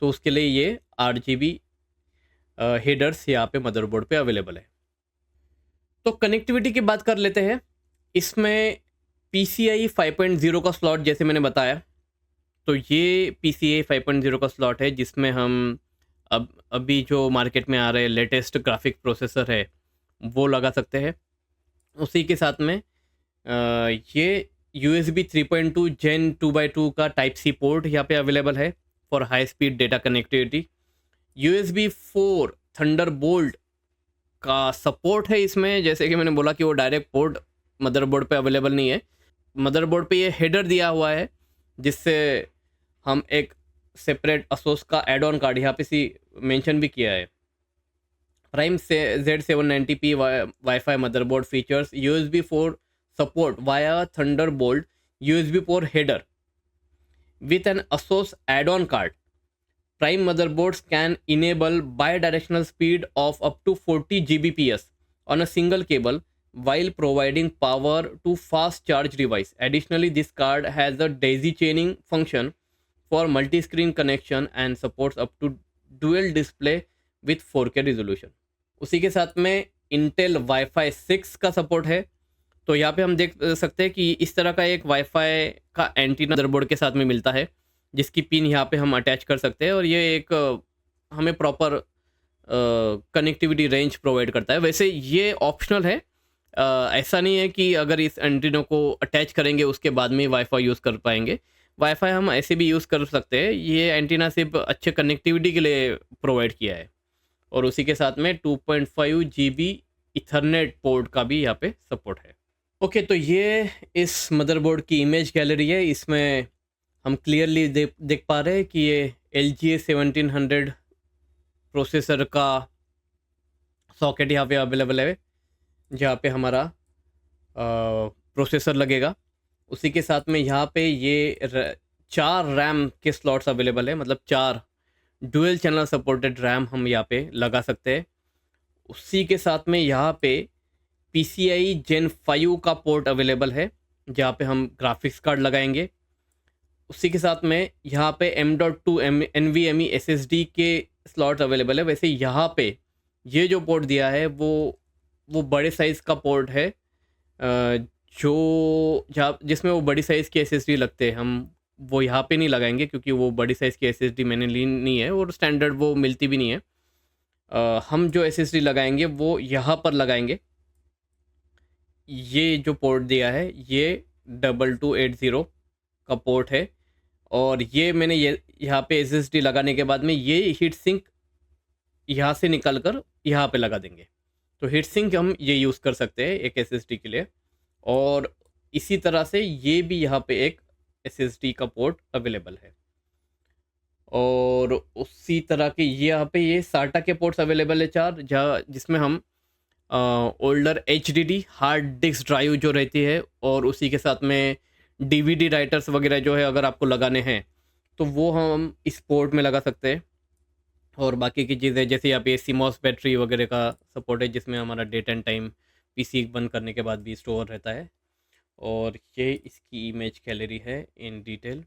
Speaker 1: तो उसके लिए ये RGB हेडर्स यहाँ पे मदरबोर्ड पे अवेलेबल है। तो कनेक्टिविटी की बात कर लेते हैं। इसमें PCIe 5.0 का स्लॉट जैसे मैंने बताया, तो ये PCIe 5.0 का स्लॉट है जिसमें हम अभी जो मार्केट में आ रहे लेटेस्ट ग्राफिक प्रोसेसर है वो लगा सकते हैं। उसी के साथ में ये USB 3.2 Gen 2x2 का टाइप सी पोर्ट यहाँ पे अवेलेबल है for high speed data connectivity. USB 4 Thunderbolt का सपोर्ट है इसमें, जैसे कि मैंने बोला कि वो डायरेक्ट पोर्ट मदरबोर्ड पे अवेलेबल नहीं है। मदरबोर्ड पे ये हेडर दिया हुआ है जिससे हम एक सेपरेट असोस का एड ऑन कार्ड यहाँ पे मेंशन भी किया है। प्राइम से Z790p wifi motherboard features USB 4 support via Thunderbolt USB 4 header with an ASUS add-on card. Prime motherboards can enable bi-directional speed of up to 40 Gbps on a single cable while providing power to fast charge device. Additionally, this card has a daisy chaining function for multi-screen connection and supports up to dual display with 4K resolution. उसी के साथ में Intel Wi-Fi 6 का support है। तो यहाँ पे हम देख सकते हैं कि इस तरह का एक वाईफाई का एंटीना मदरबोर्ड के साथ में मिलता है जिसकी पिन यहाँ पे हम अटैच कर सकते हैं और ये एक हमें प्रॉपर कनेक्टिविटी रेंज प्रोवाइड करता है। वैसे ये ऑप्शनल है, ऐसा नहीं है कि अगर इस एंटीना को अटैच करेंगे उसके बाद में वाईफाई यूज़ कर पाएंगे। वाईफाई हम ऐसे भी यूज़ कर सकते हैं। ये एंटीना सिर्फ अच्छे कनेक्टिविटी के लिए प्रोवाइड किया है और उसी के साथ में 2.5 GB इथरनेट पोर्ट का भी यहाँ पे सपोर्ट है। ओके, तो ये इस मदरबोर्ड की इमेज गैलरी है। इसमें हम क्लियरली देख पा रहे हैं कि ये LGA 1700 प्रोसेसर का सॉकेट यहाँ पे अवेलेबल है जहाँ पे हमारा प्रोसेसर लगेगा। उसी के साथ में यहाँ पे ये 4 रैम के स्लॉट्स अवेलेबल है, मतलब 4 डुअल चैनल सपोर्टेड रैम हम यहाँ पे लगा सकते हैं। उसी के साथ में यहाँ पे PCI Gen 5 का पोर्ट अवेलेबल है जहाँ पे हम ग्राफिक्स कार्ड लगाएंगे। उसी के साथ में यहाँ पे M.2 NVMe SSD के स्लॉट अवेलेबल है। वैसे यहाँ पे ये जो पोर्ट दिया है वो बड़े साइज़ का पोर्ट है, जिसमें वो बड़ी साइज़ की SSD लगते हैं। हम वो यहाँ पे नहीं लगाएंगे क्योंकि वो बड़ी साइज़ की SSD मैंने ली नहीं है और स्टैंडर्ड वो मिलती भी नहीं है। हम जो SSD लगाएंगे वो यहाँ पर लगाएंगे। ये जो पोर्ट दिया है ये 2280 का पोर्ट है और ये मैंने यहाँ पे SSD लगाने के बाद में ये हीट सिंक यहाँ से निकल कर यहाँ पे लगा देंगे। तो हीट सिंक हम ये यूज़ कर सकते हैं एक SSD के लिए। और इसी तरह से ये भी यहाँ पे एक SSD का पोर्ट अवेलेबल है और उसी तरह के यहाँ पे ये SATA के पोर्ट्स अवेलेबल है 4, जहाँ जिसमें हम older HDD hard disk drive जो रहती है और उसी के साथ में DVD राइटर्स वगैरह जो है अगर आपको लगाने हैं तो वो हम इस पोर्ट में लगा सकते हैं। और बाकी की चीज़ें जैसे यहाँ पे CMOS बैटरी वगैरह का सपोर्ट है जिसमें हमारा डेट एंड टाइम PC बंद करने के बाद भी स्टोर रहता है। और ये इसकी इमेज गैलरी है इन डिटेल।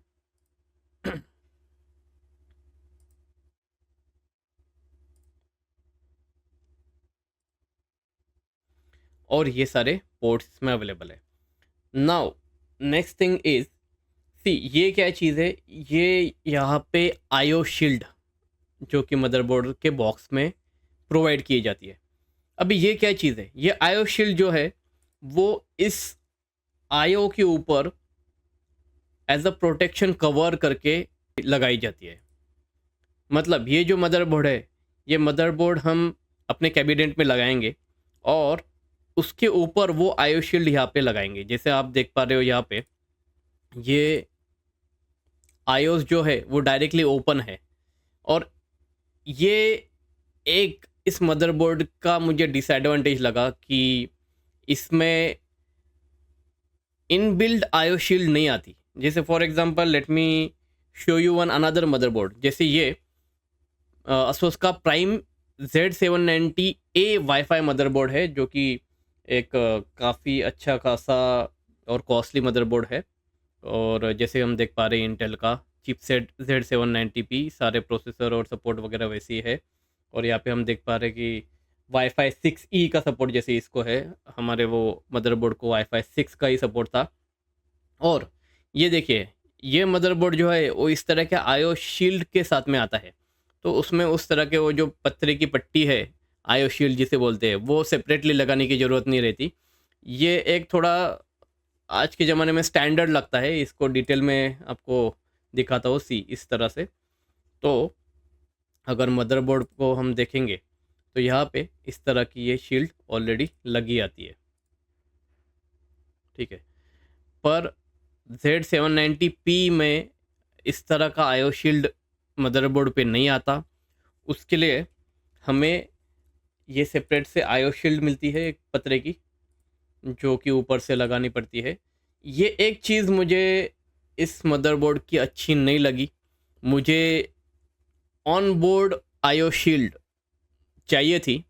Speaker 1: और ये सारे पोर्ट्स इसमें अवेलेबल है। Now next thing is see, ये क्या चीज़ है, ये यहाँ पे IO शील्ड जो कि मदरबोर्ड के बॉक्स में प्रोवाइड की जाती है। अभी ये क्या चीज़ है, ये IO शील्ड जो है वो इस IO के ऊपर एज अ प्रोटेक्शन कवर करके लगाई जाती है। मतलब ये जो मदरबोर्ड है, ये मदरबोर्ड हम अपने कैबिनेट में लगाएंगे और उसके ऊपर वो IO शील्ड यहाँ पे लगाएंगे। जैसे आप देख पा रहे हो यहाँ पे ये iOS जो है वो डायरेक्टली ओपन है और ये एक इस मदरबोर्ड का मुझे डिसएडवांटेज लगा कि इसमें इनबिल्ड IO शील्ड नहीं आती। जैसे for example let me show you one another motherboard. जैसे ये ASUS का प्राइम Z790A वाईफाई मदरबोर्ड है जो कि एक काफ़ी अच्छा खासा और कॉस्टली मदरबोर्ड है। और जैसे हम देख पा रहे हैं इंटेल का चिपसेट Z790p, सारे प्रोसेसर और सपोर्ट वगैरह वैसे ही है। और यहाँ पे हम देख पा रहे हैं कि वाईफाई 6E का सपोर्ट जैसे इसको है, हमारे वो मदरबोर्ड को वाईफाई 6 का ही सपोर्ट था। और ये देखिए ये मदरबोर्ड जो है वो इस तरह के IO शील्ड के साथ में आता है। तो उसमें उस तरह के वो जो पत्थर की पट्टी है IO शील्ड जिसे बोलते हैं वो सेपरेटली लगाने की ज़रूरत नहीं रहती। ये एक थोड़ा आज के ज़माने में स्टैंडर्ड लगता है। इसको डिटेल में आपको दिखाता हूँ इस तरह से। तो अगर मदरबोर्ड को हम देखेंगे तो यहाँ पे इस तरह की ये शील्ड ऑलरेडी लगी आती है, ठीक है। पर Z790P में इस तरह का आयो शील्ड मदरबोर्ड पे नहीं आता। उसके लिए हमें ये सेपरेट से आयो शील्ड मिलती है एक पतरे की, जो कि ऊपर से लगानी पड़ती है। ये एक चीज़ मुझे इस मदरबोर्ड की अच्छी नहीं लगी। मुझे ऑन बोर्ड आयो शील्ड चाहिए थी,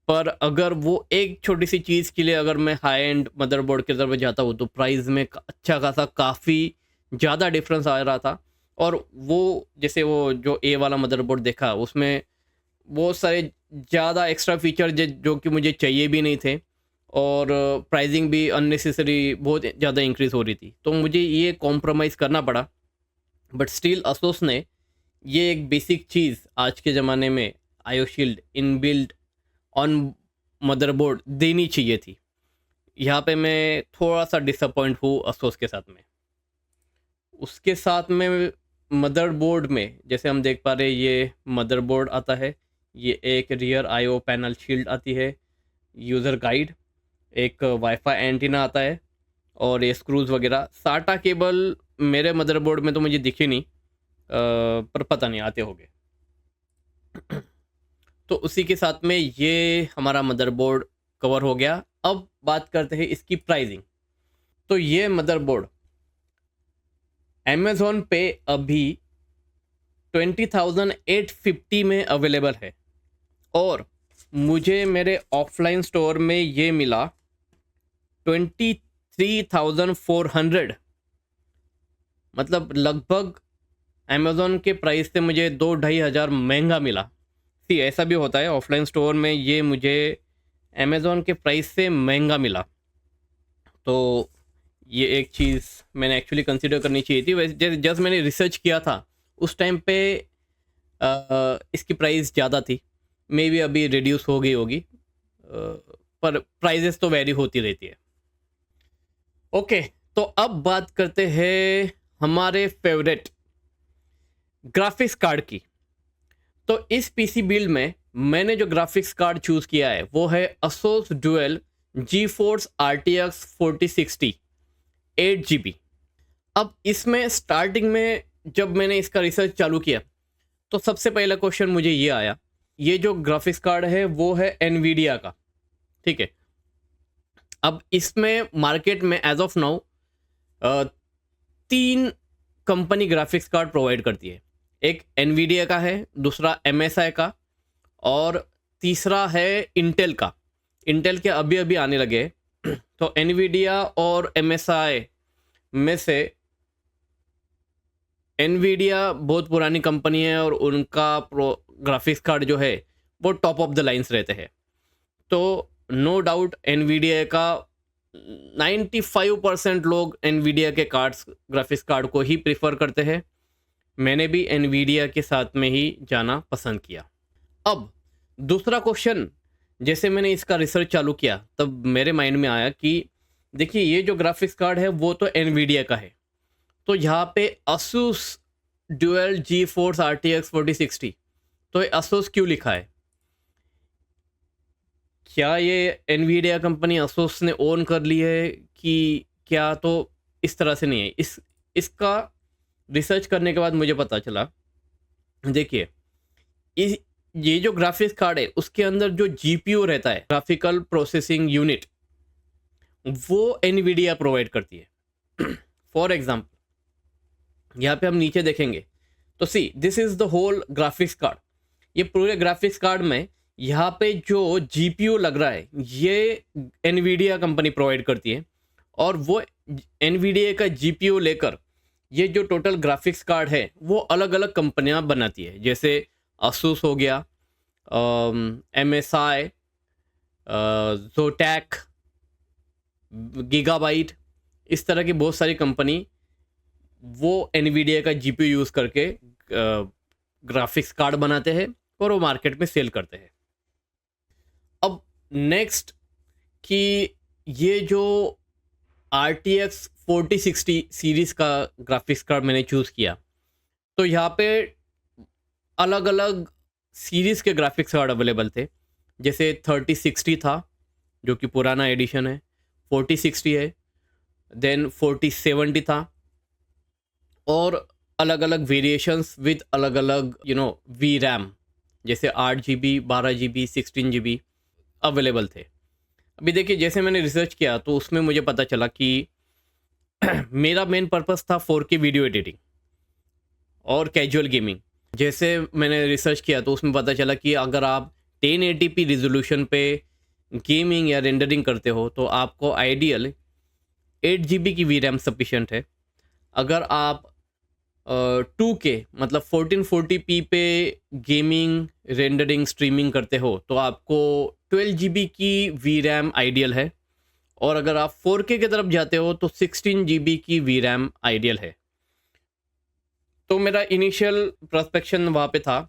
Speaker 1: पर अगर वो एक छोटी सी चीज़ के लिए अगर मैं हाई एंड मदरबोर्ड की तरफ जाता हूँ तो प्राइस में अच्छा खासा काफ़ी ज़्यादा डिफरेंस आ रहा था। और वो जैसे वो जो ए वाला मदरबोर्ड देखा उसमें बहुत सारे ज़्यादा एक्स्ट्रा फीचर जो कि मुझे चाहिए भी नहीं थे, और प्राइसिंग भी अननेसेसरी बहुत ज़्यादा इंक्रीज़ हो रही थी, तो मुझे ये कॉम्प्रोमाइज़ करना पड़ा। बट स्टिल असोस ने ये एक बेसिक चीज़ आज के ज़माने में आयो शील्ड इनबिल्ट ऑन मदरबोर्ड देनी चाहिए थी। यहाँ पे मैं थोड़ा सा डिसअपॉइंट हूँ असोस के साथ में। उसके साथ में मदरबोर्ड में जैसे हम देख पा रहे हैं ये मदरबोर्ड आता है, ये एक रियर आईओ पैनल शील्ड आती है, यूज़र गाइड, एक वाईफाई एंटीना आता है, और ये स्क्रूज़ वगैरह। साटा केबल मेरे मदरबोर्ड में तो मुझे दिखे नहीं, पर पता नहीं आते होंगे। तो उसी के साथ में ये हमारा मदरबोर्ड कवर हो गया। अब बात करते हैं इसकी प्राइसिंग। तो ये मदरबोर्ड अमेज़ॉन पे अभी 20,850 में अवेलेबल है, और मुझे मेरे ऑफलाइन स्टोर में ये मिला 23,400। मतलब लगभग अमेज़ॉन के प्राइस से मुझे 2-2,500 महंगा मिला। सी ऐसा भी होता है, ऑफलाइन स्टोर में ये मुझे अमेज़ॉन के प्राइस से महंगा मिला। तो ये एक चीज़ मैंने एक्चुअली कंसिडर करनी चाहिए थी। वैसे जस्ट मैंने रिसर्च किया था उस टाइम पे इसकी प्राइस ज़्यादा थी, मे बी अभी रिड्यूस हो गई होगी, पर प्राइजेस तो वेरी होती रहती है। ओके, तो अब बात करते हैं हमारे फेवरेट ग्राफिक्स कार्ड की। तो इस पीसी बिल्ड में मैंने जो ग्राफिक्स कार्ड चूज़ किया है वो है Asus Dual GeForce RTX 4060 8GB। अब इसमें स्टार्टिंग में जब मैंने इसका रिसर्च चालू किया तो सबसे पहला क्वेश्चन मुझे ये आया, ये जो ग्राफिक्स कार्ड है वो है एनवीडिया का, ठीक है। अब इसमें मार्केट में as of now 3 company graphics card provide करती है। एक एनवीडिया का है, दूसरा MSI का, और तीसरा है इंटेल का। इंटेल के अभी अभी आने लगे। तो एनवीडिया और MSI में से एनवीडिया बहुत पुरानी कंपनी है और उनका ग्राफिक्स कार्ड जो है वो टॉप ऑफ द लाइन्स रहते हैं। तो नो डाउट एनवीडिया का 95% लोग एनवीडिया के कार्ड्स ग्राफिक्स कार्ड को ही प्रेफर करते हैं। मैंने भी एनवीडिया के साथ में ही जाना पसंद किया। अब दूसरा क्वेश्चन, जैसे मैंने इसका रिसर्च चालू किया तब मेरे माइंड में आया कि देखिए ये जो ग्राफिक्स कार्ड है वो तो एनवीडिया का है, तो यहाँ पे Asus Dual GeForce RTX 4060, तो Asus क्यों लिखा है? क्या ये एनवीडिया कंपनी Asus ने ओन कर ली है कि क्या? तो इस तरह से नहीं है। इसका रिसर्च करने के बाद मुझे पता चला, देखिए ये जो ग्राफिक्स कार्ड है उसके अंदर जो GPU रहता है, ग्राफिकल प्रोसेसिंग यूनिट, वो एनवीडिया प्रोवाइड करती है। फॉर एग्जाम्पल यहाँ पे हम नीचे देखेंगे तो see this is the whole graphics card. ये पूरे ग्राफिक्स कार्ड में यहाँ पे जो GPU लग रहा है ये एनवीडिया कंपनी प्रोवाइड करती है, और वो एनवीडिया का GPU लेकर ये जो टोटल ग्राफिक्स कार्ड है वो अलग अलग कंपनियां बनाती है। जैसे Asus हो गया, MSI, Zotac, गीगाबाइट, इस तरह की बहुत सारी कंपनी वो एनवीडिया का GPU यूज़ करके ग्राफिक्स कार्ड बनाते हैं और वो मार्केट में सेल करते हैं। अब नेक्स्ट कि ये जो RTX 4060 सीरीज़ का ग्राफिक्स कार्ड मैंने चूज़ किया। तो यहाँ पे अलग अलग सीरीज़ के ग्राफिक्स कार्ड अवेलेबल थे। जैसे 3060 था जो कि पुराना एडिशन है, 4060 है, देन 4070 था, और अलग अलग वेरिएशंस विद अलग अलग वी रैम, जैसे 8 GB, 12 GB, 16 GB अवेलेबल थे। अभी देखिए, जैसे मैंने रिसर्च किया तो उसमें मुझे पता चला कि मेरा मेन पर्पस था 4K वीडियो एडिटिंग और कैजुअल गेमिंग। जैसे मैंने रिसर्च किया तो उसमें पता चला कि अगर आप 1080p रिजोल्यूशन पे गेमिंग या रेंडरिंग करते हो तो आपको आइडियल 8 GB की वी रैम सफिशेंट है। अगर आप 2K मतलब 1440p पे गेमिंग, रेंडरिंग, स्ट्रीमिंग करते हो तो आपको 12 GB की वी रैम आइडियल है। और अगर आप 4K की तरफ जाते हो तो 16 GB की वी रैम आइडियल है। तो मेरा इनिशियल प्रोस्पेक्शन वहाँ पे था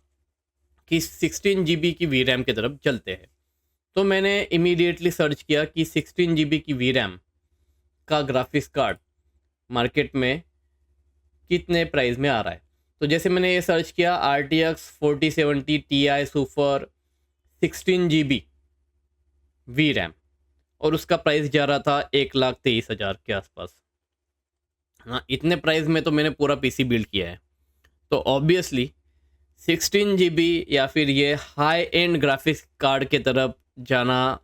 Speaker 1: कि 16 GB की वी रैम की तरफ चलते हैं। तो मैंने इमीडिएटली सर्च किया कि 16 GB की वी रैम का ग्राफिक्स कार्ड मार्केट में कितने प्राइस में आ रहा है। तो जैसे मैंने ये सर्च किया, RTX 4070 Ti super 16 GB V RAM, और उसका प्राइस जा रहा था 1,23,000 के आसपास। हाँ, इतने प्राइस में तो मैंने पूरा पीसी बिल्ड किया है। तो ऑब्वियसली 16 GB या फिर ये हाई एंड ग्राफिक्स कार्ड के तरफ जाना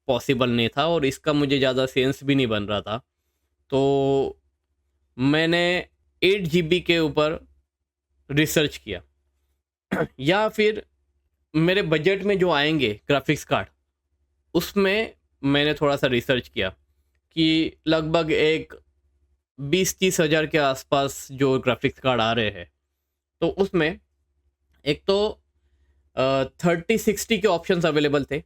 Speaker 1: पॉसिबल नहीं था, और इसका मुझे ज़्यादा सेंस भी नहीं बन रहा था। तो मैंने 8 GB के ऊपर रिसर्च किया या फिर मेरे बजट में जो आएंगे ग्राफिक्स कार्ड, उसमें मैंने थोड़ा सा रिसर्च किया कि लगभग एक 20-30 हज़ार के आसपास जो ग्राफिक्स कार्ड आ रहे हैं, तो उसमें एक तो 3060 के ऑप्शंस अवेलेबल थे।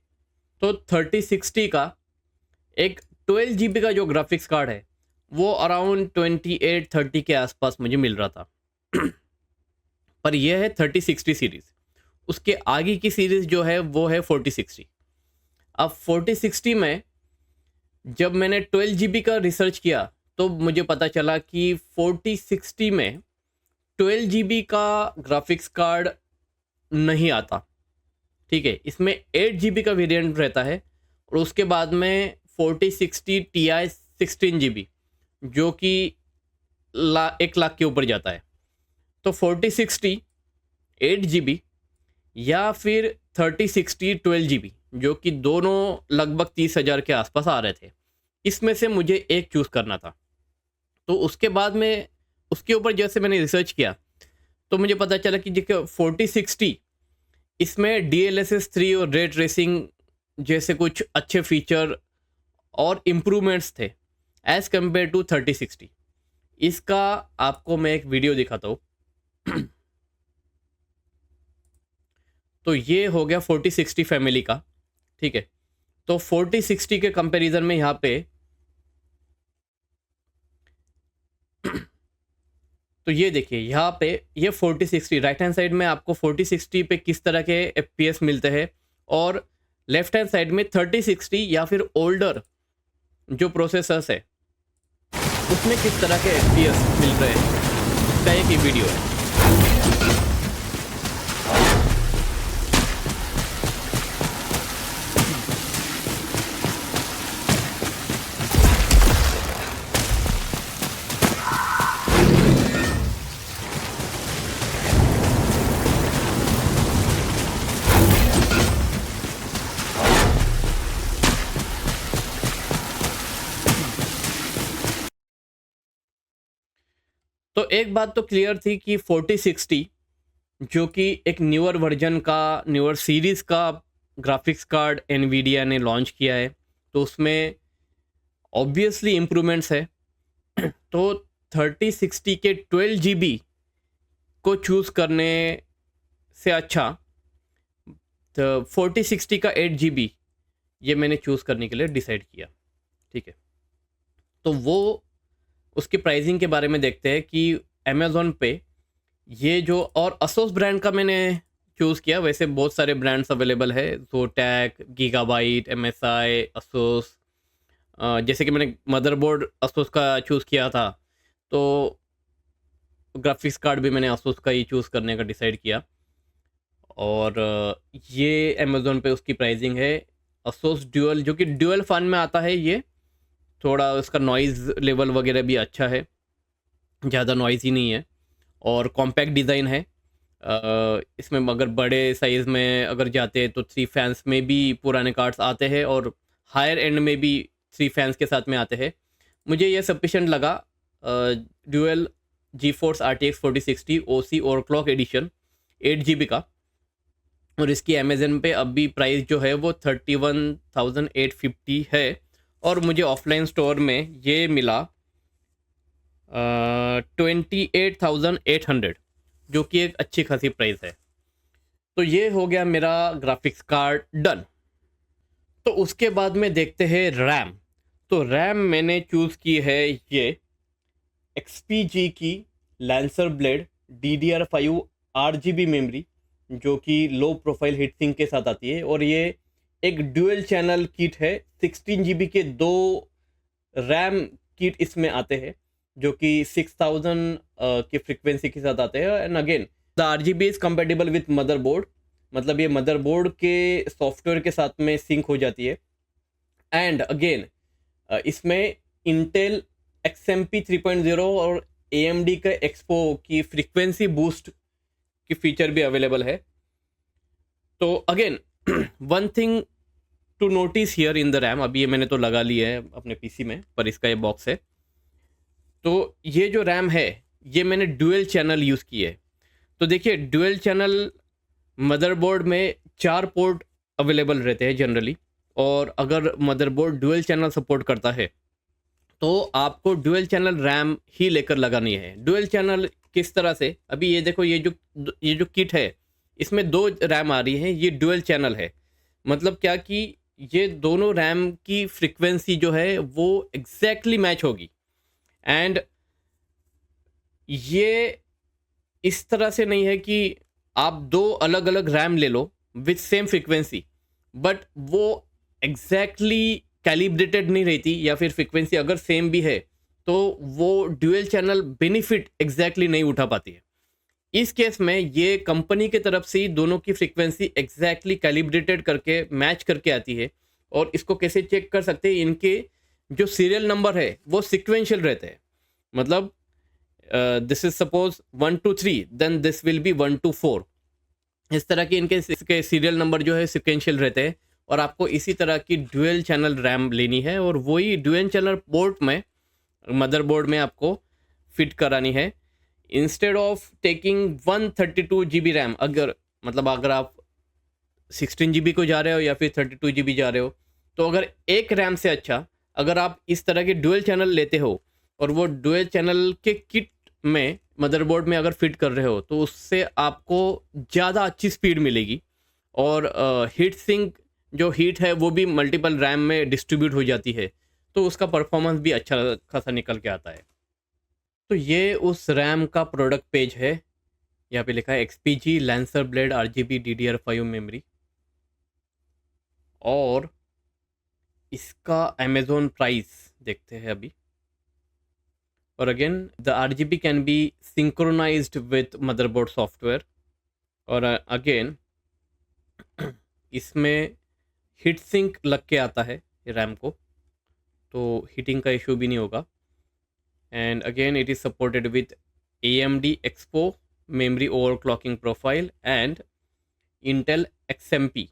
Speaker 1: तो 3060 का एक 12 GB का जो ग्राफिक्स कार्ड है वो अराउंड 28-30 के आसपास मुझे मिल रहा था पर यह है 3060 सीरीज़। उसके आगे की सीरीज़ जो है वो है 4060। अब 4060 में जब मैंने 12 GB का रिसर्च किया तो मुझे पता चला कि 4060 में 12 GB का ग्राफिक्स कार्ड नहीं आता। ठीक है, इसमें 8 GB का वेरिएंट रहता है, और उसके बाद में 4060 Ti 16 GB जो कि 1 लाख के ऊपर जाता है। तो 4060 8 GB या फिर 3060 12 GB जो कि दोनों लगभग 30,000 के आसपास आ रहे थे। इसमें से मुझे एक चूज़ करना था। तो उसके बाद में उसके ऊपर जैसे मैंने रिसर्च किया तो मुझे पता चला कि जो 4060 इसमें DLSS 3 और रे ट्रेसिंग जैसे कुछ अच्छे फीचर और इम्प्रूवमेंट्स थे एज़ कम्पेयर टू 3060। इसका आपको मैं एक वीडियो दिखाता हूँ। तो ये हो गया 4060 फैमिली का। ठीक है, तो 4060 के कंपैरिजन में यहाँ पे तो ये देखिए, यहाँ पे ये 4060 राइट हैंड साइड में आपको 4060 पे किस तरह के FPS मिलते हैं, और लेफ्ट हैंड साइड में 3060 या फिर ओल्डर जो प्रोसेसर्स है उसमें किस तरह के FPS मिल रहे हैं, इसका एक ही वीडियो है। तो एक बात तो क्लियर थी कि 4060 जो कि एक न्यूअर वर्जन का, न्यूअर सीरीज़ का ग्राफिक्स कार्ड एनवीडिया ने लॉन्च किया है, तो उसमें ऑब्वियसली इम्प्रूवमेंट्स है। तो 3060 के 12 GB को चूज़ करने से अच्छा तो 4060 का 8 GB ये मैंने चूज़ करने के लिए डिसाइड किया। ठीक है, तो वो उसकी प्राइसिंग के बारे में देखते हैं कि अमेज़ॉन पे ये जो, और असूस ब्रांड का मैंने चूज़ किया। वैसे बहुत सारे ब्रांड्स अवेलेबल है, जोटैक, गीगाबाइट, MSI, असूस, जैसे कि मैंने मदरबोर्ड asus का चूज़ किया था, तो ग्राफिक्स कार्ड भी मैंने asus का ही चूज़ करने का डिसाइड किया। और ये अमेज़न पे उसकी प्राइसिंग है asus ड्यूअल, जो कि ड्यूअल फन में आता है ये। थोड़ा उसका नॉइज़ लेवल वगैरह भी अच्छा है, ज़्यादा नॉइज़ी नहीं है और कॉम्पैक्ट डिज़ाइन है। इसमें अगर बड़े साइज़ में अगर जाते हैं तो 3 फैन्स में भी पुराने कार्ड्स आते हैं और हायर एंड में भी 3 फैन्स के साथ में आते हैं। मुझे ये सफिशिएंट लगा। ड्यूअल GeForce RTX 4060 ओसी ओवरक्लॉक एडिशन 8 GB का, और इसकी अमेज़न पे अभी प्राइस जो है वो 31,850 है, और मुझे ऑफलाइन स्टोर में ये मिला 28,800, जो कि एक अच्छी खासी प्राइस है। तो ये हो गया मेरा ग्राफिक्स कार्ड डन। तो उसके बाद में देखते हैं रैम। तो रैम मैंने चूज़ की है ये XPG की lancer blade DDR5 RGB memory, जो कि लो प्रोफाइल हीट सिंक के साथ आती है, और ये एक ड्यूअल चैनल किट है। 16 GB के 2 रैम किट इसमें आते हैं, जो कि 6000 की फ्रिक्वेंसी के साथ आते हैं। And again the RGB is compatible with motherboard, मतलब ये मदरबोर्ड के सॉफ्टवेयर के साथ में सिंक हो जाती है। एंड अगेन इसमें इंटेल XMP 3.0 और AMD का एक्सपो की फ्रीक्वेंसी बूस्ट की फीचर भी अवेलेबल है। तो again one thing to notice here in the RAM, अभी ये मैंने तो लगा लिया है अपने पीसी में, पर इसका ये बॉक्स है। तो ये जो रैम है ये मैंने डुअल चैनल यूज़ की है। तो देखिए डुअल चैनल मदरबोर्ड में 4 पोर्ट अवेलेबल रहते हैं जनरली, और अगर मदरबोर्ड डुअल चैनल सपोर्ट करता है तो आपको डुअल चैनल रैम ही लेकर लगानी है। डुअल चैनल किस तरह से, अभी ये देखो, ये जो किट है इसमें 2 रैम आ रही हैं, ये डुअल चैनल है। मतलब क्या कि ये दोनों रैम की फ्रीक्वेंसी जो है वो एग्जैक्टली मैच होगी। एंड ये इस तरह से नहीं है कि आप 2 अलग अलग रैम ले लो विथ सेम फ्रीक्वेंसी, बट वो एग्जैक्टली कैलिब्रेटेड नहीं रहती, या फिर फ्रीक्वेंसी अगर सेम भी है तो वो ड्यूअल चैनल बेनिफिट एग्जैक्टली नहीं उठा पाती है। इस केस में ये कंपनी की तरफ से ही दोनों की फ्रीक्वेंसी एग्जैक्टली कैलिब्रेटेड करके मैच करके आती है। और इसको कैसे चेक कर सकते हैं, इनके जो सीरियल नंबर है वो सिक्वेंशियल रहते हैं। मतलब this is suppose 1 to 3, then this will be 1 to 4। इस तरह के इसके सीरियल नंबर जो है सिक्वेंशियल रहते हैं। और आपको इसी तरह की ड्यूअल चैनल रैम लेनी है, और वही ड्यूअल चैनल पोर्ट में मदरबोर्ड में आपको फिट करानी है। Instead of taking 132 GB RAM, अगर आप 16 GB को जा रहे हो या फिर 32 GB जा रहे हो, तो अगर एक रैम से अच्छा अगर आप इस तरह के डुअल चैनल लेते हो और वो डुअल चैनल के किट में मदरबोर्ड में अगर फिट कर रहे हो, तो उससे आपको ज़्यादा अच्छी स्पीड मिलेगी। और हीट सिंक जो हीट है वो भी मल्टीपल रैम में डिस्ट्रीब्यूट हो जाती है, तो उसका परफॉर्मेंस भी अच्छा खासा निकल के आता है। तो ये उस रैम का प्रोडक्ट पेज है। यहाँ पे लिखा है XPG Lancer blade RGB DDR5 मेमोरी, और इसका अमेज़ॉन प्राइस देखते हैं अभी। और again the RGB can be synchronized with motherboard software. और अगेन इसमें हीट सिंक लग के आता है रैम को, तो हीटिंग का इशू भी नहीं होगा। And again it is supported with AMD expo memory overclocking profile and Intel XMP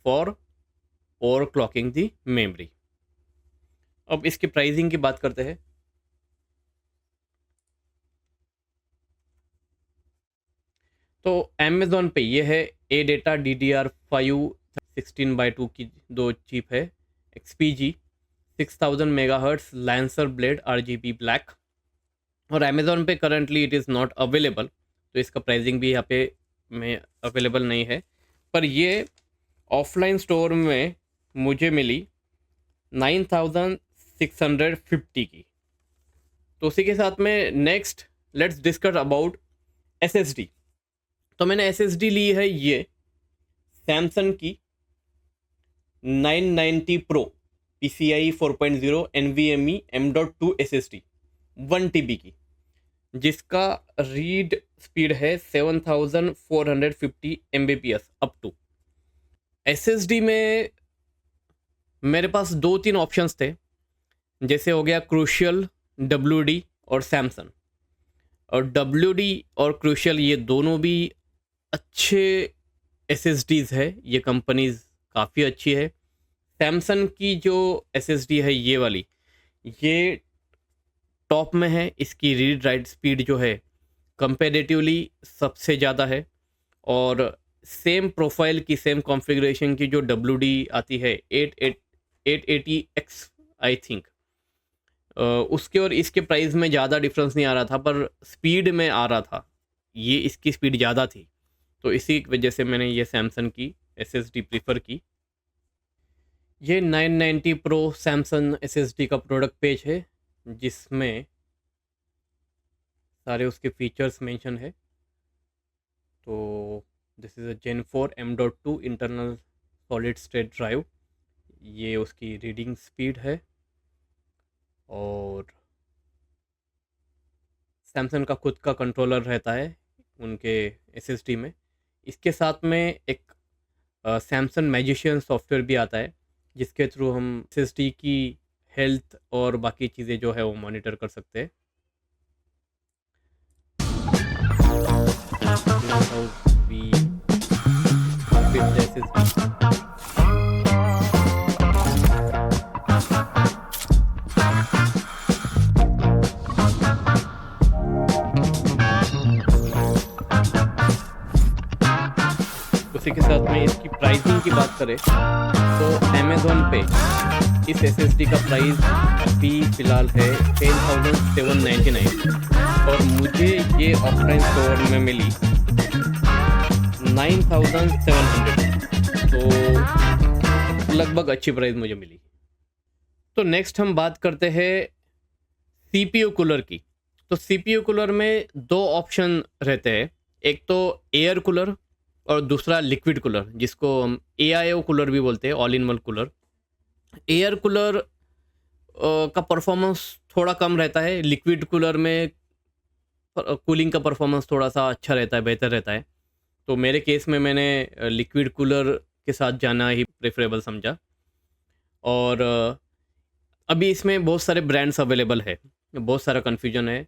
Speaker 1: for overclocking the memory। अब इसकी प्राइसिंग की बात करते हैं। तो अमेज़ॉन पे ये है ADATA DDR5 16/2 की 2 चिप है, XPG 6000 megahertz lancer blade RGB black. और अमेज़ॉन पे currently it is not available, तो इसका प्राइसिंग भी यहाँ पे में अवेलेबल नहीं है। पर ये ऑफलाइन स्टोर में मुझे मिली 9650 की। तो उसी के साथ में next let's discuss about SSD। तो मैंने SSD ली है ये सैमसंग की 990 pro PCI 4.0 NVMe M.2 SSD 1 TB की, जिसका रीड स्पीड है 7450 Mbps अप टू। SSD में मेरे पास 2-3 ऑप्शंस थे, जैसे हो गया क्रूशियल, WD और सैमसंग। और WD और क्रूशियल ये दोनों भी अच्छे SSDs है, ये कंपनीज काफ़ी अच्छी है। सैमसंग की जो SSD है ये वाली, ये टॉप में है। इसकी रीड राइट स्पीड जो है कंपैरेटिवली सबसे ज़्यादा है। और सेम प्रोफाइल की, सेम कॉन्फ़िगरेशन की जो WD आती है 880X आई थिंक, उसके और इसके प्राइस में ज़्यादा डिफरेंस नहीं आ रहा था, पर स्पीड में आ रहा था। ये इसकी स्पीड ज़्यादा थी, तो इसी वजह से मैंने ये सैमसंग की SSD प्रीफर की। ये 990 प्रो सैमसंग SSD का प्रोडक्ट पेज है, जिसमें सारे उसके फीचर्स मेंशन है। तो this is a Gen 4 M.2 internal solid state drive. ये उसकी रीडिंग स्पीड है। और सैमसंग का खुद का कंट्रोलर रहता है उनके SSD में। इसके साथ में एक सैमसंग मैजिशियन सॉफ्टवेयर भी आता है, जिसके थ्रू हम SSD की हेल्थ और बाकी चीज़ें जो है वो मॉनिटर कर सकते हैं। How we configure the SSD। उसी के साथ में इसकी प्राइसिंग की बात करें तो अमेज़ॉन पे इस SSD का प्राइस अभी फ़िलहाल है 10,799 और मुझे ये ऑफलाइन स्टोर में मिली 9,700, तो लगभग अच्छी प्राइस मुझे मिली। तो नेक्स्ट हम बात करते हैं CPU कूलर की। तो CPU कूलर में 2 ऑप्शन रहते हैं, एक तो एयर कूलर और दूसरा लिक्विड कूलर, जिसको हम AIO कूलर भी बोलते हैं, all in one cooler. Air cooler का परफॉर्मेंस थोड़ा कम रहता है, लिक्विड कूलर में कूलिंग का परफॉर्मेंस थोड़ा सा अच्छा रहता है, बेहतर रहता है। तो मेरे केस में मैंने लिक्विड कूलर के साथ जाना ही प्रेफरेबल समझा। और अभी इसमें बहुत सारे ब्रांड्स अवेलेबल है, बहुत सारा कन्फ्यूजन है।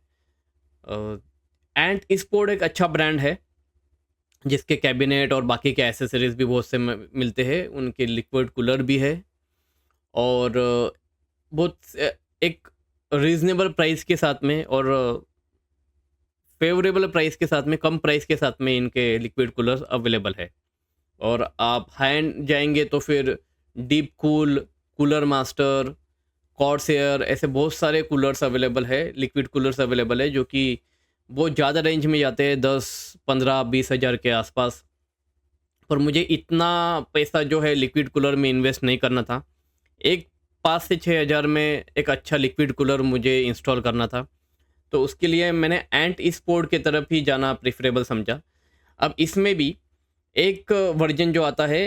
Speaker 1: एंड स्पोर्ट एक अच्छा ब्रांड है, जिसके कैबिनेट और बाकी के एसेसरीज भी बहुत से मिलते हैं। उनके लिक्विड कूलर भी है और बहुत एक रीज़नेबल प्राइस के साथ में और फेवरेबल प्राइस के साथ में, कम प्राइस के साथ में इनके लिक्विड कूलर अवेलेबल है। और आप हाई एंड जाएंगे तो फिर deep cool, cooler master, Corsair, ऐसे बहुत सारे कूलर्स अवेलेबल है, लिक्विड कूलर्स अवेलेबल है, जो कि बहुत ज़्यादा रेंज में जाते हैं, 10, 15, 20 हज़ार के आसपास। पर मुझे इतना पैसा जो है लिक्विड कूलर में इन्वेस्ट नहीं करना था। एक 5 से 6 हज़ार में एक अच्छा लिक्विड कूलर मुझे इंस्टॉल करना था, तो उसके लिए मैंने एंट स्पोर्ट की तरफ ही जाना प्रेफरेबल समझा। अब इसमें भी एक वर्जन जो आता है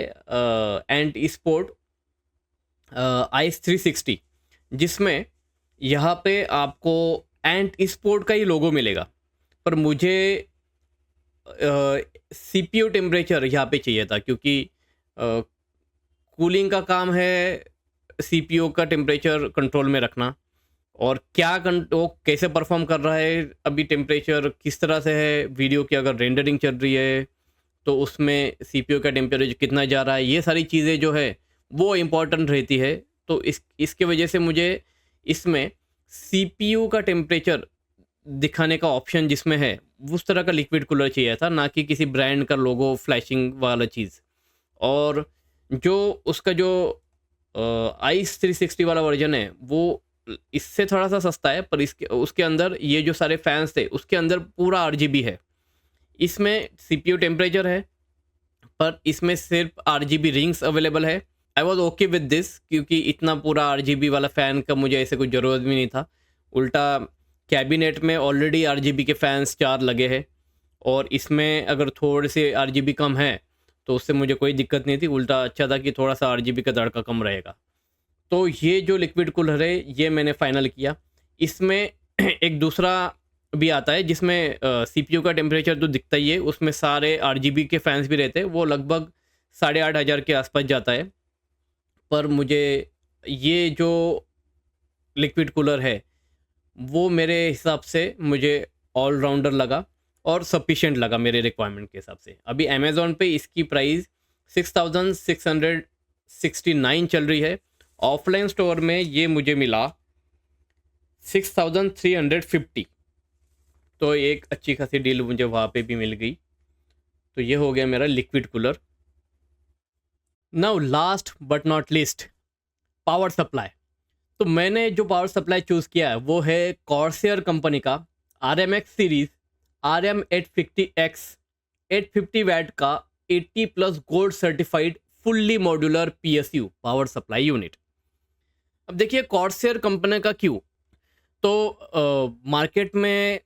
Speaker 1: एंट स्पोर्ट ICE360, जिसमें यहाँ पे आपको एंट स्पोर्ट का ही लोगो मिलेगा, पर मुझे CPU टेम्परेचर यहाँ पे चाहिए था, क्योंकि कूलिंग का काम है CPU का टेम्परेचर कंट्रोल में रखना, और क्या वो कैसे परफॉर्म कर रहा है, अभी टेम्परेचर किस तरह से है, वीडियो की अगर रेंडरिंग चल रही है तो उसमें CPU का टेम्परेचर कितना जा रहा है, ये सारी चीज़ें जो है वो इम्पॉर्टेंट रहती है। तो इसके वजह से मुझे इसमें CPU का टेम्परेचर दिखाने का ऑप्शन जिसमें है, उस तरह का लिक्विड कूलर चाहिए था, ना कि किसी ब्रांड का लोगो फ्लैशिंग वाला चीज़। और जो उसका जो ICE360 वाला वर्जन है वो इससे थोड़ा सा सस्ता है, पर इसके उसके अंदर ये जो सारे फैंस थे उसके अंदर पूरा RGB है। इसमें CPU टेम्परेचर है, पर इसमें सिर्फ RGB रिंग्स अवेलेबल है। I was okay with this, क्योंकि इतना पूरा RGB वाला फ़ैन का मुझे ऐसे कोई ज़रूरत भी नहीं था। उल्टा कैबिनेट में ऑलरेडी RGB के फैंस 4 लगे हैं, और इसमें अगर थोड़े से RGB कम है तो उससे मुझे कोई दिक्कत नहीं थी। उल्टा अच्छा था कि थोड़ा सा RGB का धड़का कम रहेगा। तो ये जो लिक्विड कूलर है ये मैंने फाइनल किया। इसमें एक दूसरा भी आता है जिसमें सीपीयू का टेम्परेचर तो दिखता ही है, उसमें सारे आरजीबी के फैंस भी रहते हैं, वो लगभग 8,500 के आसपास जाता है। पर मुझे ये जो लिक्विड कूलर है वो मेरे हिसाब से मुझे ऑलराउंडर लगा और सफिशिएंट लगा मेरे रिक्वायरमेंट के हिसाब से। अभी अमेज़न पे इसकी प्राइस 6,669 चल रही है। ऑफलाइन स्टोर में ये मुझे मिला 6,350। तो एक अच्छी खासी डील मुझे वहाँ पे भी मिल गई। तो ये हो गया मेरा liquid cooler. Now last but not least, power supply. तो मैंने जो पावर सप्लाई चूज़ किया है वो है कॉर्सियर कंपनी का RMX सीरीज़ RM850X 850 वैट का 80+ gold certified fully modular PSU power supply unit. अब देखिए कॉर्सियर कंपनी का क्यों, तो मार्केट में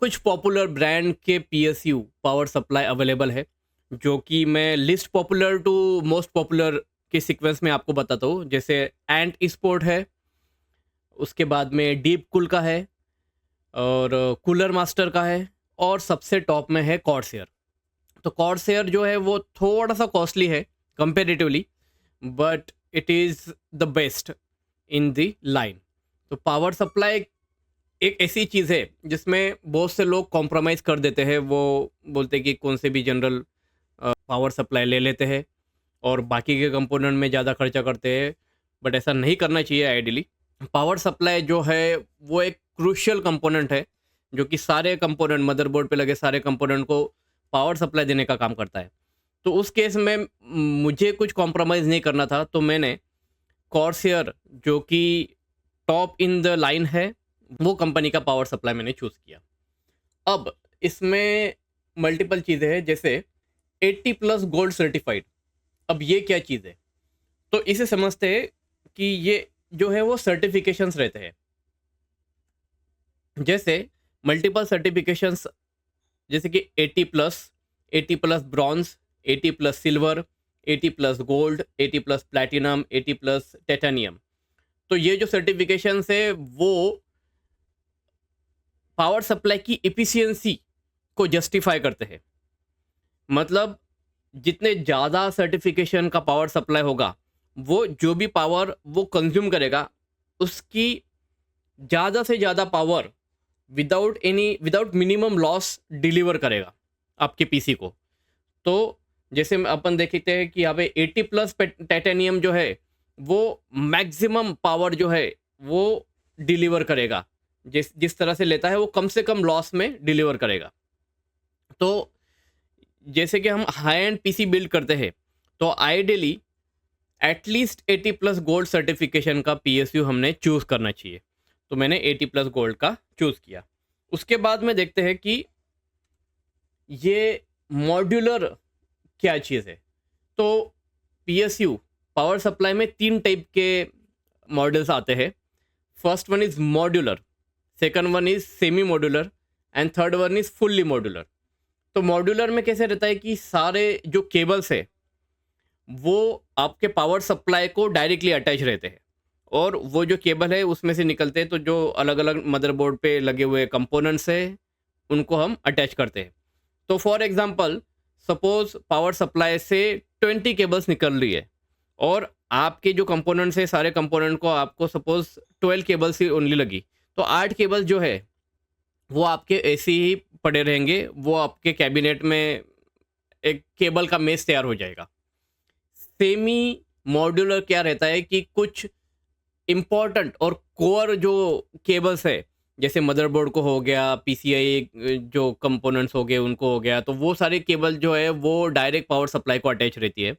Speaker 1: कुछ पॉपुलर ब्रांड के PSU पावर सप्लाई अवेलेबल है, जो कि मैं list popular to most popular के सीक्वेंस में आपको बताता हूँ। जैसे एंट स्पोर्ट है, उसके बाद में डीप कूल का है, और कूलर मास्टर का है, और सबसे टॉप में है कॉर्सियर। तो कॉर्सियर जो है वो थोड़ा सा कॉस्टली है comparatively, but it is the best in the line. तो पावर सप्लाई एक ऐसी चीज़ है जिसमें बहुत से लोग कॉम्प्रोमाइज़ कर देते हैं। वो बोलते हैं कि कौन से भी जनरल पावर सप्लाई ले लेते हैं और बाकी के कंपोनेंट में ज़्यादा खर्चा करते हैं, बट ऐसा नहीं करना चाहिए आइडियली। पावर सप्लाई जो है वो एक क्रूशियल कंपोनेंट है जो कि सारे कंपोनेंट, मदरबोर्ड पे लगे सारे कंपोनेंट को पावर सप्लाई देने का काम करता है। तो उस केस में मुझे कुछ कॉम्प्रोमाइज़ नहीं करना था, तो मैंने कॉर्सियर जो कि टॉप इन द लाइन है वो कंपनी का पावर सप्लाई मैंने चूज़ किया। अब इसमें मल्टीपल चीज़ें हैं, जैसे 80+ गोल्ड सर्टिफाइड। अब ये क्या चीज़ है, तो इसे समझते हैं कि ये जो है वो सर्टिफिकेशंस रहते हैं। जैसे मल्टीपल सर्टिफिकेशंस, जैसे कि 80+ bronze, 80+ silver, 80+ gold, 80+ platinum, 80+ titanium. तो ये जो सर्टिफिकेशंस है वो पावर सप्लाई की एफिशिएंसी को जस्टिफाई करते हैं। मतलब जितने ज़्यादा सर्टिफिकेशन का पावर सप्लाई होगा, वो जो भी पावर वो कंज्यूम करेगा उसकी ज़्यादा से ज़्यादा power without minimum loss deliver करेगा आपके पीसी को। तो जैसे अपन देखते हैं कि यहाँ पे 80+ टाइटेनियम जो है वो मैक्सिमम पावर जो है वो डिलीवर करेगा, जिस तरह से लेता है वो कम से कम लॉस में डिलीवर करेगा। तो जैसे कि हम हाई एंड पीसी बिल्ड करते हैं तो आइडियली एटलीस्ट 80+ गोल्ड सर्टिफिकेशन का PSU हमने चूज़ करना चाहिए। तो मैंने 80+ गोल्ड का चूज़ किया। उसके बाद में देखते हैं कि ये मॉड्यूलर क्या चीज़ है। तो PSU पावर सप्लाई में 3 टाइप के मॉडल्स आते हैं। First one is modular, second one is semi modular, and third one is fully modular. तो मॉड्यूलर में कैसे रहता है कि सारे जो केबल्स है वो आपके पावर सप्लाई को डायरेक्टली अटैच रहते हैं, और वो जो केबल है उसमें से निकलते हैं, तो जो अलग अलग मदरबोर्ड पे लगे हुए कंपोनेंट्स है उनको हम अटैच करते हैं। तो for example suppose power supply से 20 केबल्स निकल रही है और आपके जो कंपोनेंट्स है सारे कंपोनेंट को आपको सपोज 12 केबल्स ही ओनली लगी, तो 8 केबल जो है वो आपके ऐसे ही पड़े रहेंगे, वो आपके कैबिनेट में एक केबल का मेश तैयार हो जाएगा। सेमी मॉड्यूलर क्या रहता है कि कुछ इम्पॉर्टेंट और कोर जो केबल्स है, जैसे मदरबोर्ड को हो गया, PCI जो कंपोनेंट्स हो गए उनको हो गया, तो वो सारे केबल जो है वो डायरेक्ट पावर सप्लाई को अटैच रहती है।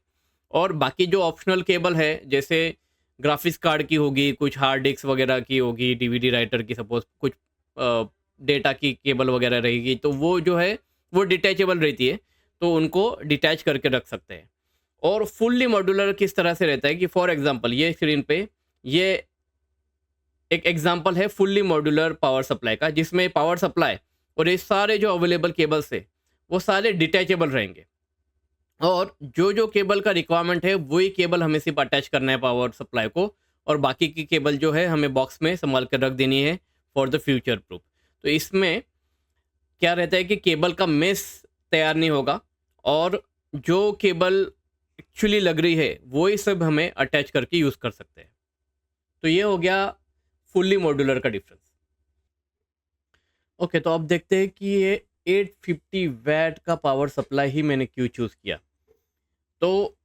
Speaker 1: और बाकी जो ऑप्शनल केबल है, जैसे ग्राफिक्स कार्ड की होगी, कुछ हार्ड डिस्क वगैरह की होगी, DVD राइटर की, सपोज कुछ डेटा की केबल वगैरह रहेगी, तो वो जो है वो डिटैचेबल रहती है, तो उनको डिटैच करके रख सकते हैं। और फुल्ली मॉड्यूलर किस तरह से रहता है कि फॉर एग्जांपल ये स्क्रीन पे ये एक एग्जांपल है फुल्ली मॉड्यूलर पावर सप्लाई का, जिसमें पावर सप्लाई और ये सारे जो अवेलेबल केबल्स है वो सारे डिटैचेबल रहेंगे, और जो जो केबल का रिक्वायरमेंट है वही केबल हमें सिर्फ अटैच करना है पावर सप्लाई को, और बाकी की केबल जो है हमें बॉक्स में संभाल कर रख देनी है फॉर द फ्यूचर प्रूफ। तो इसमें क्या रहता है कि केबल का मेस तैयार नहीं होगा और जो केबल एक्चुअली लग रही है वो ही सब हमें अटैच करके यूज़ कर सकते हैं। तो ये हो गया फुल्ली मॉड्यूलर का डिफरेंस। ओके, तो अब देखते हैं कि ये 850 वैट का पावर सप्लाई ही मैंने क्यों चूज़ किया। तो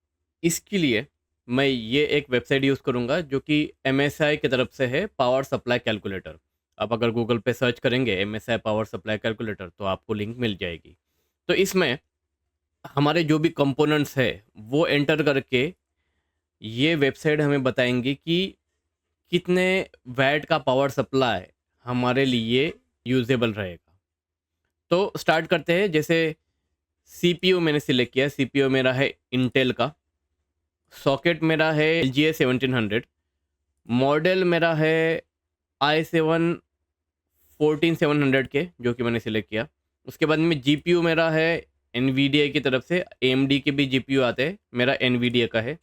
Speaker 1: इसके लिए मैं ये एक वेबसाइट यूज़ करूँगा जो कि MSI की तरफ से है, पावर सप्लाई कैलकुलेटर। आप अगर गूगल पे सर्च करेंगे MSI पावर सप्लाई कैलकुलेटर तो आपको लिंक मिल जाएगी। तो इसमें हमारे जो भी कंपोनेंट्स है वो एंटर करके ये वेबसाइट हमें बताएंगी कि कितने वैट का पावर सप्लाई हमारे लिए यूजेबल रहेगा। तो स्टार्ट करते हैं। जैसे CPU मैंने सिलेक्ट किया, CPU मेरा है इंटेल का, सॉकेट मेरा है LGA 1700, मॉडल मेरा है i7 14700 के जो कि मैंने सिलेक्ट किया। उसके बाद में GPU मेरा है NVIDIA की तरफ से, AMD के भी GPU आते हैं, मेरा NVIDIA का है।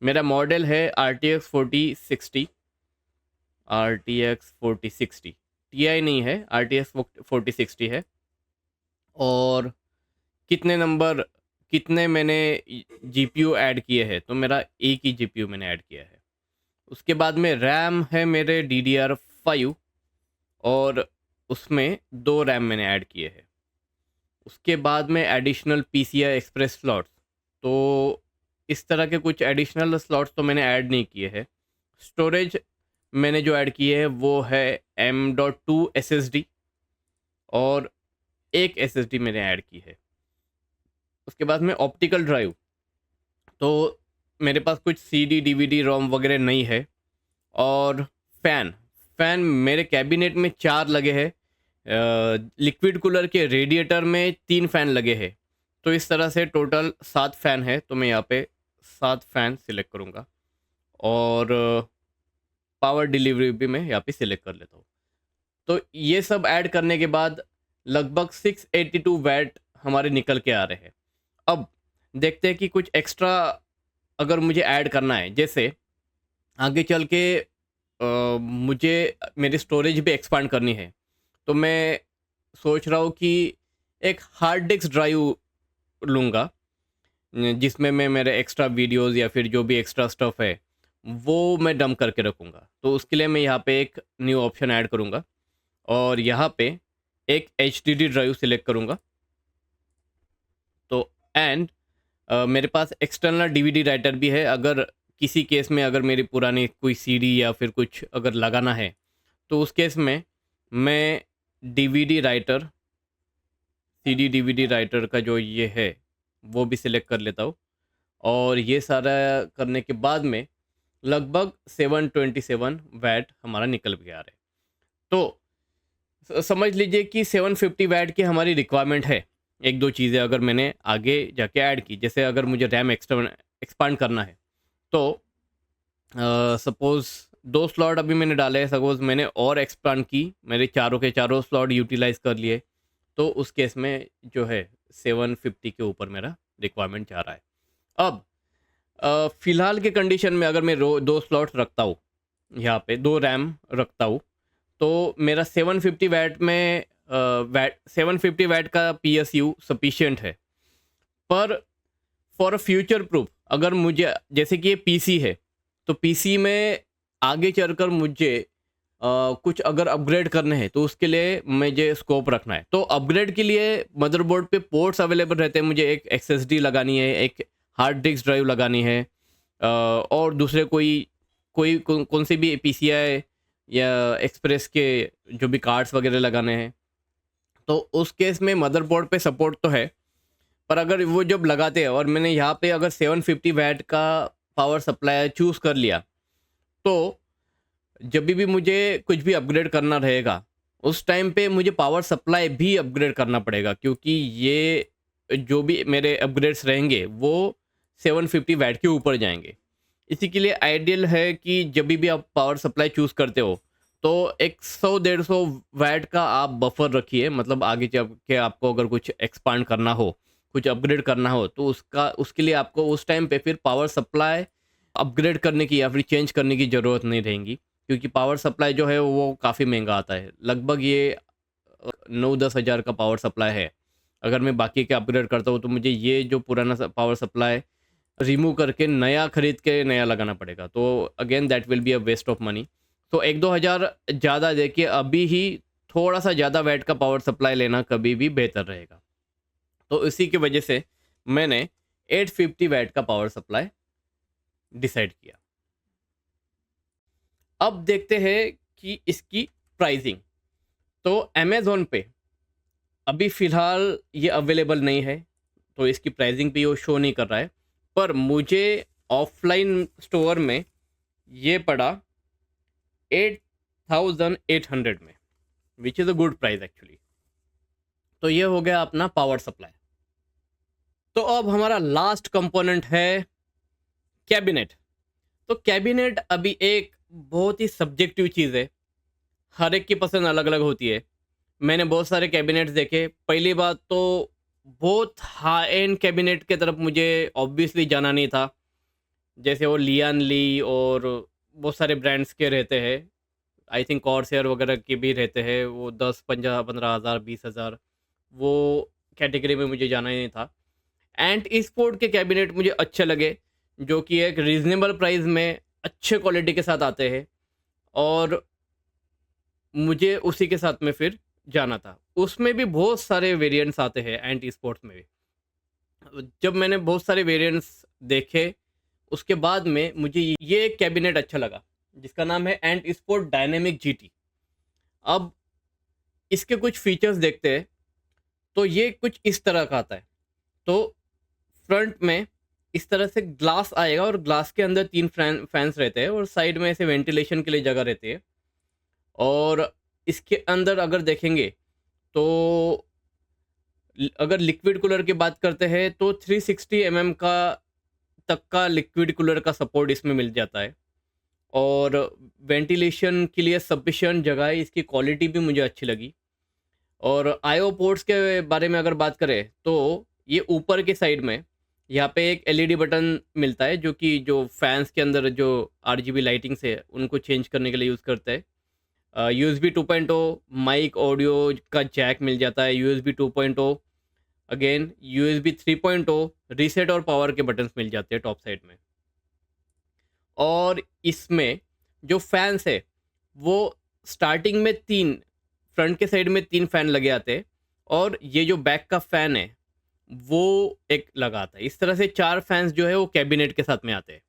Speaker 1: मेरा मॉडल है RTX 4060, RTX 4060 TI नहीं है, RTX 4060 है। और कितने मैंने GPU ऐड किए हैं, तो मेरा एक ही GPU मैंने ऐड किया है। उसके बाद में रैम है मेरे DDR5 और उसमें 2 रैम मैंने ऐड किए हैं। उसके बाद में एडिशनल PCI एक्सप्रेस स्लॉट्स, तो इस तरह के कुछ एडिशनल स्लॉट्स तो मैंने ऐड नहीं किए हैं। स्टोरेज मैंने जो ऐड किए है वो है M.2 SSD और एक SSD मैंने ऐड की है। उसके बाद में ऑप्टिकल ड्राइव, तो मेरे पास कुछ CD DVD ROM वगैरह नहीं है। और फ़ैन मेरे कैबिनेट में 4 लगे हैं, लिक्विड कूलर के रेडिएटर में 3 फ़ैन लगे हैं। तो इस तरह से टोटल 7 फ़ैन है, तो मैं यहाँ पे 7 फ़ैन सिलेक्ट करूँगा और पावर डिलीवरी भी मैं यहाँ पे सिलेक्ट कर लेता हूँ। तो ये सब ऐड करने के बाद लगभग 682 वैट हमारे निकल के आ रहे हैं। अब देखते हैं कि कुछ एक्स्ट्रा अगर मुझे ऐड करना है, जैसे आगे चल के मुझे मेरी स्टोरेज भी एक्सपांड करनी है, तो मैं सोच रहा हूँ कि एक हार्ड डिस्क ड्राइव लूँगा जिसमें मैं मेरे एक्स्ट्रा वीडियोस या फिर जो भी एक्स्ट्रा स्टफ़ है वो मैं डंप करके रखूँगा। तो उसके लिए मैं यहाँ पे एक न्यू ऑप्शन ऐड करूँगा और यहाँ पे एक HDD ड्राइव सिलेक्ट करूँगा। तो एंड मेरे पास एक्सटर्नल DVD राइटर भी है, अगर किसी केस में अगर मेरी पुरानी कोई CD या फिर कुछ अगर लगाना है तो उस केस में मैं DVD writer, CD DVD writer का जो ये है वो भी सिलेक्ट कर लेता हूँ। और ये सारा करने के बाद में लगभग 727 वैट हमारा निकल के आ रहा है। तो समझ लीजिए कि 750 वैट की हमारी रिक्वायरमेंट है। एक दो चीज़ें अगर मैंने आगे जाके ऐड की, जैसे अगर मुझे रैम एक्सपांड करना है तो सपोज़ 2 स्लॉट अभी मैंने डाले हैं, सपोज़ मैंने और एक्सपांड की, मेरे चारों के चारों स्लॉट यूटिलाइज़ कर लिए, तो उस केस में जो है 750 के ऊपर मेरा रिक्वायरमेंट जा रहा है। अब फ़िलहाल के कंडीशन में अगर मैं 2 स्लॉट्स रखता हूँ, यहाँ पे 2 रैम रखता हूँ, तो मेरा 750 वैट में 750 वैट का PSU सफिशिएंट है। पर फॉर अ फ्यूचर प्रूफ अगर मुझे, जैसे कि ये PC है, तो PC में आगे चलकर मुझे कुछ अगर अपग्रेड करने हैं तो उसके लिए मुझे स्कोप रखना है। तो अपग्रेड के लिए मदरबोर्ड पे पोर्ट्स अवेलेबल रहते हैं, मुझे एक SSD लगानी है, एक हार्ड डिस्क ड्राइव लगानी है और दूसरे कौन से भी PCI या एक्सप्रेस के जो भी कार्ड्स वगैरह लगाने हैं। तो उस केस में मदरबोर्ड पे सपोर्ट तो है, पर अगर वो जब लगाते हैं और मैंने यहाँ पे अगर 750 वैट का पावर सप्लाई चूज़ कर लिया, तो जब भी मुझे कुछ भी अपग्रेड करना रहेगा उस टाइम पे मुझे पावर सप्लाई भी अपग्रेड करना पड़ेगा, क्योंकि ये जो भी मेरे अपग्रेड्स रहेंगे वो 750 वैट के ऊपर जाएंगे। इसी के लिए आइडियल है कि जब भी आप पावर सप्लाई चूज़ करते हो तो एक 100-150 वैट का आप बफर रखिए, मतलब आगे जब के आपको अगर कुछ एक्सपांड करना हो, कुछ अपग्रेड करना हो, तो उसके लिए आपको उस टाइम पे फिर पावर सप्लाई अपग्रेड करने की या फिर चेंज करने की ज़रूरत नहीं रहेगी, क्योंकि पावर सप्लाई जो है वो काफ़ी महंगा आता है। लगभग ये 9-10 हज़ार का पावर सप्लाई है। अगर मैं बाकी के अपग्रेड करता हूँ तो मुझे ये जो पुराना पावर सप्लाई रिमूव करके नया खरीद के नया लगाना पड़ेगा, तो again that will be a waste of money. तो 1-2 हज़ार ज़्यादा देके अभी ही थोड़ा सा ज़्यादा वैट का पावर सप्लाई लेना कभी भी बेहतर रहेगा। तो इसी की वजह से मैंने 850 वैट का पावर सप्लाई डिसाइड किया। अब देखते हैं कि इसकी प्राइसिंग। तो अमेज़न पे अभी फ़िलहाल ये अवेलेबल नहीं है, तो इसकी प्राइसिंग भी वो शो नहीं कर रहा है। पर मुझे ऑफ़लाइन स्टोर में ये पड़ा 8800 में, which is a good price actually. तो ये हो गया अपना पावर सप्लाई। तो अब हमारा लास्ट कंपोनेंट है कैबिनेट। तो कैबिनेट अभी एक बहुत ही सब्जेक्टिव चीज़ है। हर एक की पसंद अलग-अलग होती है। मैंने बहुत सारे कैबिनेट्स देखे। पहली बात तो बहुत हाई एंड कैबिनेट की तरफ मुझे ऑब्वियसली जाना नहीं था। जैसे वो लियान ली और बहुत सारे ब्रांड्स के रहते हैं। आई थिंक कॉर्सएयर वगैरह के भी रहते हैं। वो 10, 15, 15,000, 20,000 वो कैटेगरी में मुझे जाना ही नहीं था। एंड स्पोर्ट के कैबिनेट मुझे अच्छे लगे, जो कि एक रीज़नेबल प्राइस में अच्छे क्वालिटी के साथ आते हैं, और मुझे उसी के साथ में फिर जाना था। उसमें भी बहुत सारे वेरिएंट्स आते हैं एंटी स्पोर्ट्स में भी। जब मैंने बहुत सारे वेरिएंट्स देखे, उसके बाद में मुझे ये एक कैबिनेट अच्छा लगा, जिसका नाम है एंट स्पोर्ट डायनेमिक जीटी। अब इसके कुछ फीचर्स देखते हैं। तो ये कुछ इस तरह का आता है। तो फ्रंट में इस तरह से ग्लास आएगा, और ग्लास के अंदर 3 फैन्स रहते हैं, और साइड में ऐसे वेंटिलेशन के लिए जगह रहती है। और इसके अंदर अगर देखेंगे तो अगर लिक्विड कूलर की बात करते हैं तो 360 का तक का लिक्विड कूलर का सपोर्ट इसमें मिल जाता है, और वेंटिलेशन के लिए सफिशिएंट जगह है। इसकी क्वालिटी भी मुझे अच्छी लगी। और आईओ पोर्ट्स के बारे में अगर बात करें तो ये ऊपर के साइड में यहाँ पे एक एलईडी बटन मिलता है, जो कि जो फैंस के अंदर जो आरजीबी लाइटिंग्स है उनको चेंज करने के लिए यूज़ करते हैं। यूएसबी 2.0 माइक ऑडियो का जैक मिल जाता है। यूएसबी 2.0 अगेन यूएसबी 3.0 रीसेट और पावर के बटन्स मिल जाते हैं टॉप साइड में। और इसमें जो फैंस है वो स्टार्टिंग में 3, फ्रंट के साइड में 3 फैन लगे आते हैं, और ये जो बैक का फैन है वो एक लगा आता है। इस तरह से 4 फैंस जो है वो कैबिनेट के साथ में आते हैं।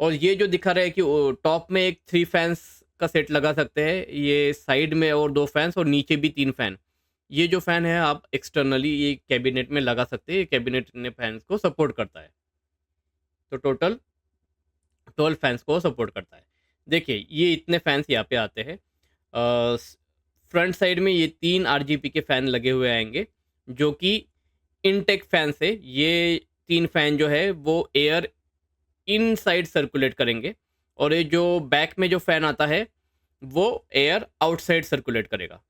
Speaker 1: और ये जो दिखा रहा है कि टॉप में एक 3 फैंस का सेट लगा सकते हैं, ये साइड में और 2 फैंस, और नीचे भी 3 फैन। ये जो फैन है आप एक्सटर्नली ये कैबिनेट में लगा सकते हैं। ये कैबिनेट ने फैंस को सपोर्ट करता है। तो टोटल 12 फैंस को सपोर्ट करता है। देखिए ये इतने फैंस यहाँ पे आते हैं। फ्रंट साइड में ये 3 आरजीबी के फ़ैन लगे हुए आएंगे, जो कि इनटेक फैंस है। ये 3 फैन जो है वो एयर इनसाइड सर्कुलेट करेंगे, और ये जो बैक में जो फ़ैन आता है वो एयर आउटसाइड सर्कुलेट करेगा।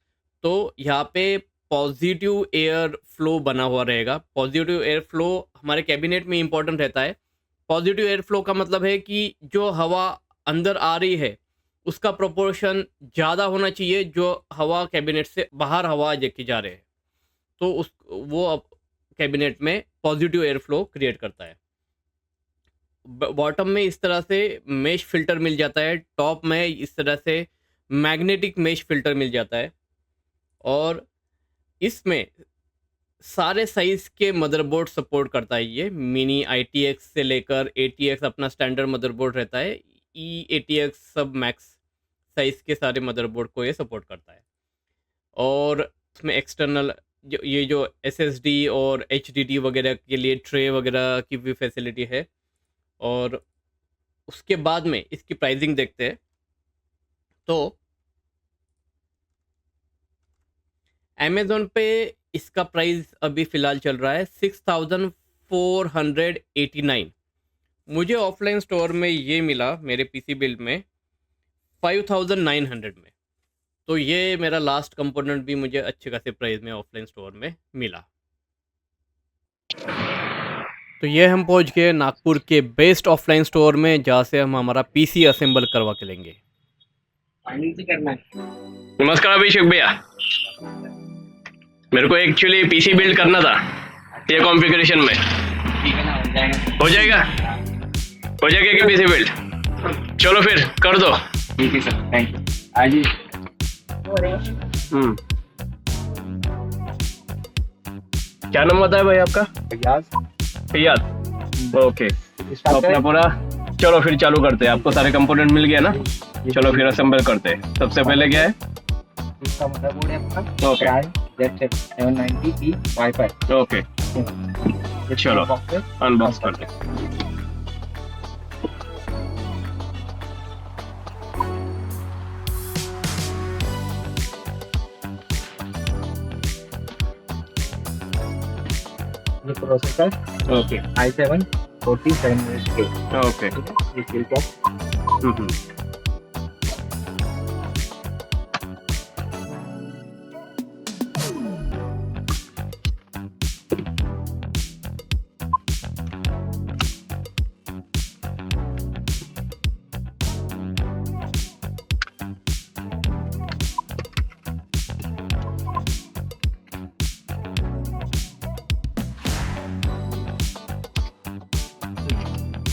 Speaker 1: तो यहाँ पे पॉजिटिव एयर फ्लो बना हुआ रहेगा। पॉजिटिव एयर फ्लो हमारे कैबिनेट में इंपॉर्टेंट रहता है। पॉजिटिव एयर फ्लो का मतलब है कि जो हवा अंदर आ रही है उसका प्रोपोर्शन ज़्यादा होना चाहिए जो हवा कैबिनेट से बाहर हवा लेके जा रहे हैं। तो उस वो अब कैबिनेट में पॉजिटिव एयर फ्लो क्रिएट करता है। बॉटम में इस तरह से मेश फिल्टर मिल जाता है, टॉप में इस तरह से मैग्नेटिक मेश फिल्टर मिल जाता है, और इसमें सारे साइज़ के मदरबोर्ड सपोर्ट करता है। ये मिनी ITX से लेकर ATX अपना स्टैंडर्ड मदरबोर्ड रहता है। ATX सब मैक्स साइज़ के सारे मदरबोर्ड को ये सपोर्ट करता है। और इसमें एक्सटर्नल ये जो SSD और HDD वगैरह के लिए ट्रे वगैरह की भी फैसिलिटी है। और उसके बाद में इसकी प्राइसिंग देखते हैं। तो अमेज़न पे इसका प्राइस अभी फ़िलहाल चल रहा है 6489। मुझे ऑफलाइन स्टोर में ये मिला मेरे पीसी बिल्ड में 5900 में। तो ये मेरा लास्ट कंपोनेंट भी मुझे अच्छे खासे प्राइस में ऑफलाइन स्टोर में मिला। तो ये हम पहुंच गए नागपुर के बेस्ट ऑफलाइन स्टोर में, जहाँ से हम हमारा पीसी असेंबल करवा के लेंगे। नमस्कार अभिषेक भैया, मेरे को एक्चुअली पीसी बिल्ड करना था ये कॉन्फ़िगरेशन में। हो जाएगा क्या पीसी बिल्ड? चलो फिर कर दो।
Speaker 2: ठीक है सर, थैंक यू। आज ही
Speaker 1: क्या नाम बताया भाई आपका? फैयाज। ओके, तो अपना पूरा चलो फिर चालू करते हैं। आपको सारे कंपोनेंट मिल गया ना? चलो फिर असेंबल करते हैं। सबसे पहले क्या है?
Speaker 2: इसका मदरबोर्ड है आपका।
Speaker 1: Okay
Speaker 2: Z790P wifi.
Speaker 1: ओके, चलो अनबॉक्स करते हैं।
Speaker 2: ये processor
Speaker 1: okay
Speaker 2: i7 4700K।
Speaker 1: Okay
Speaker 2: ये स्टील बॉक्स।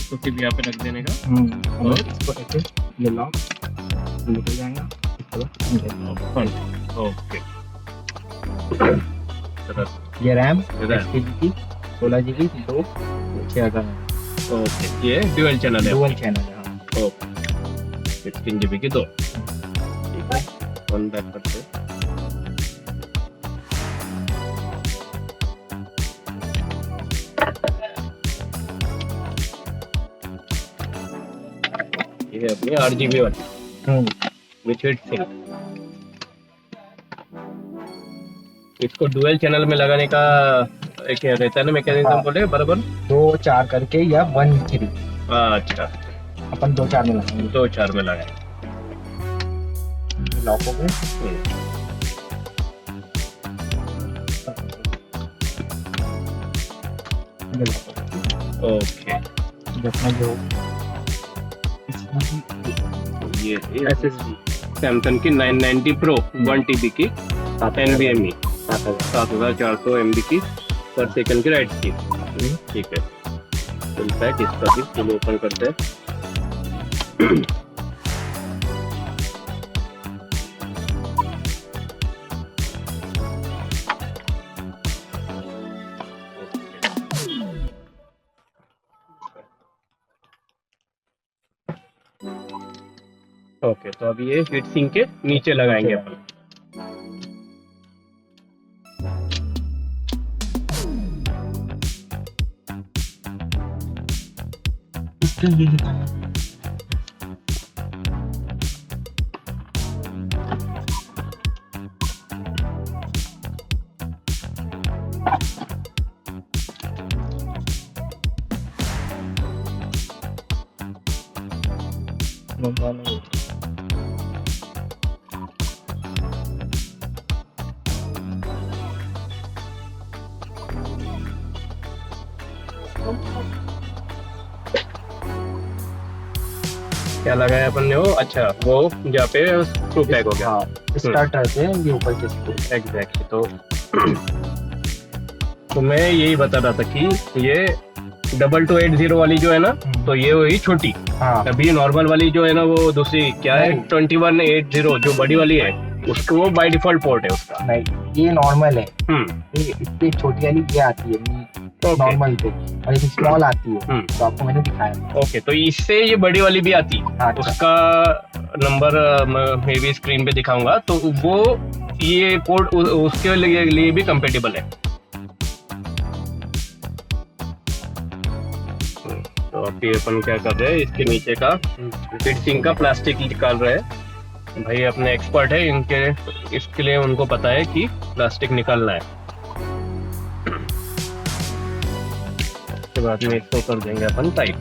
Speaker 1: तो सिर्फ यहाँ पे रख देने का।
Speaker 2: और इसको ऐसे ये लॉक निकल जाएगा।
Speaker 1: ओके,
Speaker 2: ये रैम
Speaker 1: इधर।
Speaker 2: 8GB 16GB 2 6000
Speaker 1: ओके, ये ड्यूअल चैनल है।
Speaker 2: डुअल चैनल है। हाँ।
Speaker 1: ओके, 16 GB की 2। ठीक है, वन बैक करते हैं। ये है अपनी RGB वाली विथ हीट सिंक। इसको डुअल चैनल में लगाने का एक रहता है ना मैकेनिज्म, बोले बराबर
Speaker 2: 2-4 करके या 1-3।
Speaker 1: अच्छा,
Speaker 2: अपन 2-4 में लगाएंगे।
Speaker 1: 2-4 में लगाए।
Speaker 2: लॉक हो गए। ये lock हो गए।
Speaker 1: ओके,
Speaker 2: अपना जो
Speaker 1: ये SSD सैमसंग की 990 प्रो 1 TB की NVMe 7400 MB की पर सेकंड की राइट स्पीड। ठीक है, फुल पैक इसका भी फुल ओपन करते हैं। ओके, तो अभी ये हीट सिंक के नीचे लगाएंगे अपन।
Speaker 2: इसके लिए निकालना।
Speaker 1: क्या लगाया अपन ने? वो अच्छा, वो जहाँ पे स्क्रू पैक हो गया।
Speaker 2: हाँ, स्टार्टर से ये ऊपर के स्क्रू।
Speaker 1: एग्जैक्टली। तो मैं यही बता रहा था कि ये 2280 वाली जो है ना, तो ये वही छोटी।
Speaker 2: हाँ,
Speaker 1: अभी नॉर्मल वाली जो है ना, वो दूसरी क्या है, 2180 जो बड़ी वाली है, उसको वो बाय डिफॉल्ट पोर्ट है उसका।
Speaker 2: नहीं, ये नॉर्मल है।
Speaker 1: हम्म,
Speaker 2: इससे छोटी वाली ये आती है नॉर्मल पे, और एक स्मॉल आती है। तो आपको मैंने दिखाया।
Speaker 1: ओके, तो इससे ये बड़ी वाली भी आती है।
Speaker 2: हाँ,
Speaker 1: उसका नंबर मैं भी स्क्रीन पे दिखाऊंगा, तो वो ये पोर्ट उसके लिए भी कंपेटेबल है। तो अभी अपन क्या कर रहे हैं, इसके नीचे का हीट सिंक का प्लास्टिक निकाल रहे हैं। भाई अपने एक्सपर्ट है इनके, इसके लिए उनको पता है कि प्लास्टिक निकालना है। उसके बाद में इसको कर देंगे अपन टाइट,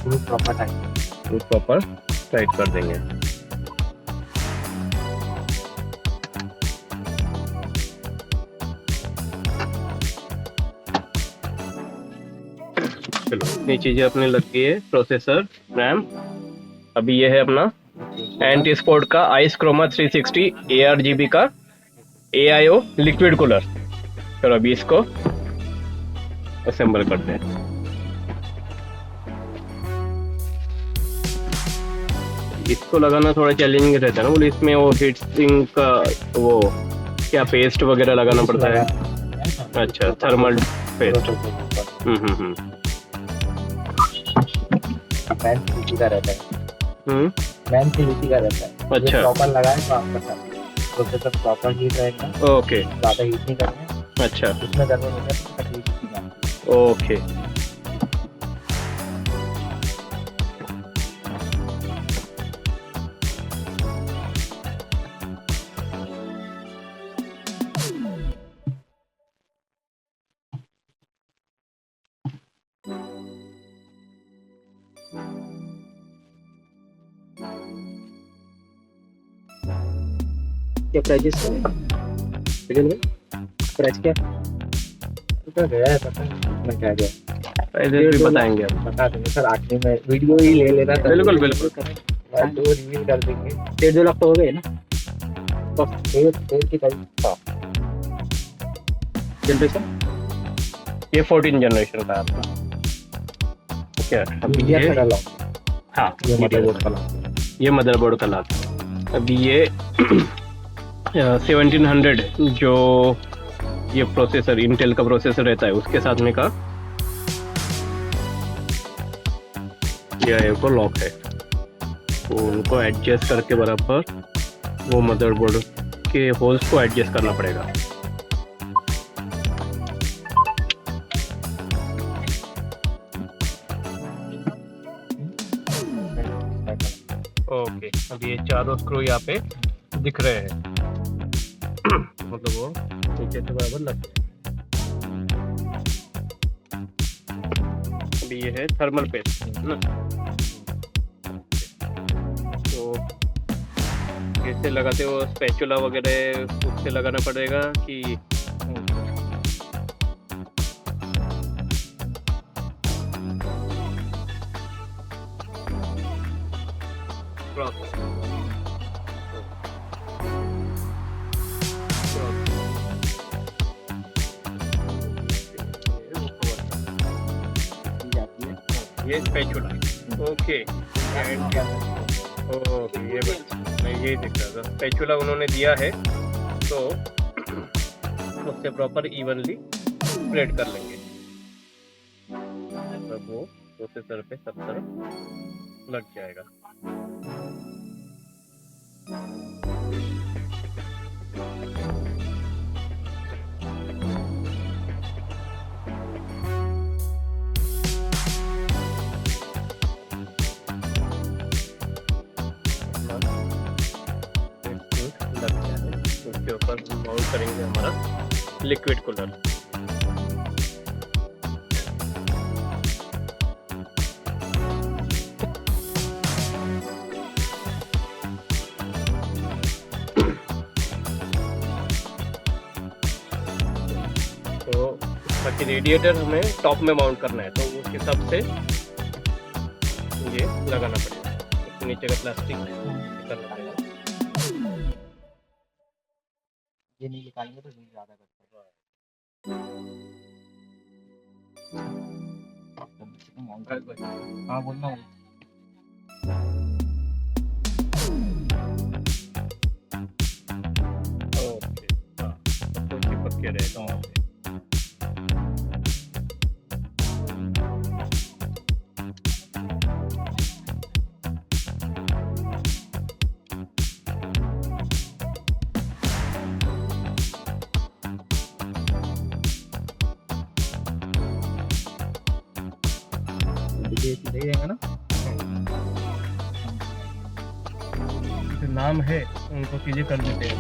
Speaker 1: प्रॉपर टाइट कर देंगे।
Speaker 3: चलो इतनी चीज़ें अपने लग गई है, प्रोसेसर, रैम। अभी ये है अपना एंटी स्पोर्ट का आइस क्रोमा 360 ARGB का AIO लिक्विड कूलर। चलो अभी इसको असेंबल करते हैं। इसको लगाना थोड़ा चैलेंजिंग रहता है ना, बोले इसमें वो हीट सिंक का वो क्या पेस्ट वगैरह लगाना पड़ता है। अच्छा, थर्मल पेस्ट।
Speaker 2: मैन सिलिकी का रहता है, मैन सिलिकी का रहता है।
Speaker 3: अच्छा,
Speaker 2: प्रॉपर लगाए तो आपका प्रोसेसर प्रॉपर हीट रहेगा,
Speaker 3: ओके,
Speaker 2: ज़्यादा हीट नहीं करना।
Speaker 3: अच्छा,
Speaker 2: इसमें गर्म हो जाए तो तकलीफ नहीं आती।
Speaker 3: ओके।
Speaker 2: क्या प्राइजेस है? प्राइस क्या? तो गया है पता नहीं मैं क्या गया।
Speaker 3: प्राइजेस भी बताएंगे आप।
Speaker 2: बता देंगे सर, आखिरी में वीडियो ही ले लेना।
Speaker 3: बिल्कुल बिल्कुल।
Speaker 2: तो रिवील कर देंगे। 1.5-2 लाख तो हो गए ना? बस डेढ़ की तारीख था। जनरेशन
Speaker 3: ये 14 जनरेशन का है आपका। क्या अभी
Speaker 2: मीडिया
Speaker 3: ये,
Speaker 2: का डाला।
Speaker 3: हाँ,
Speaker 2: ये मदरबोर्ड का डाला।
Speaker 3: ये मदरबोर्ड का लाभ है। अभी ये 1700 जो ये प्रोसेसर इंटेल का प्रोसेसर रहता है उसके साथ में का ये को लॉक है, तो उनको एडजस्ट करके बराबर वो मदरबोर्ड के होल्स को एडजस्ट करना पड़ेगा। ओके, अब ये चारों स्क्रू यहाँ पे दिख रहे हैं, मतलब वो नीचे से बराबर लग गए। अभी ये है थर्मल पेस्ट ना, तो कैसे लगाते हो? स्पैचुला वगैरह उससे लगाना पड़ेगा कि ये स्पैचुला। ओके, ओके, ये बस मैं यही देख रहा था। स्पैचुला उन्होंने दिया है तो उससे प्रॉपर इवनली स्प्रेड कर लेंगे, तब वो प्रोसेसर पे सब तरफ लग जाएगा। उसके ऊपर माउंट करेंगे हमारा लिक्विड कूलर। तो ताकि रेडिएटर हमें टॉप में माउंट करना है, तो उस हिसाब से ये लगाना पड़ेगा। उसके नीचे का प्लास्टिक निकालना पड़ेगा।
Speaker 2: ये नहीं निकालेंगे तो हीट ज़्यादा करता है। हाँ बोलना है।
Speaker 3: ओके, हाँ, सब कुछ चिपक के रहेगा वहाँ पे।
Speaker 2: ये सीधे ही रहेगा ना?
Speaker 3: जो नाम है उनको चीजें कर देते हैं,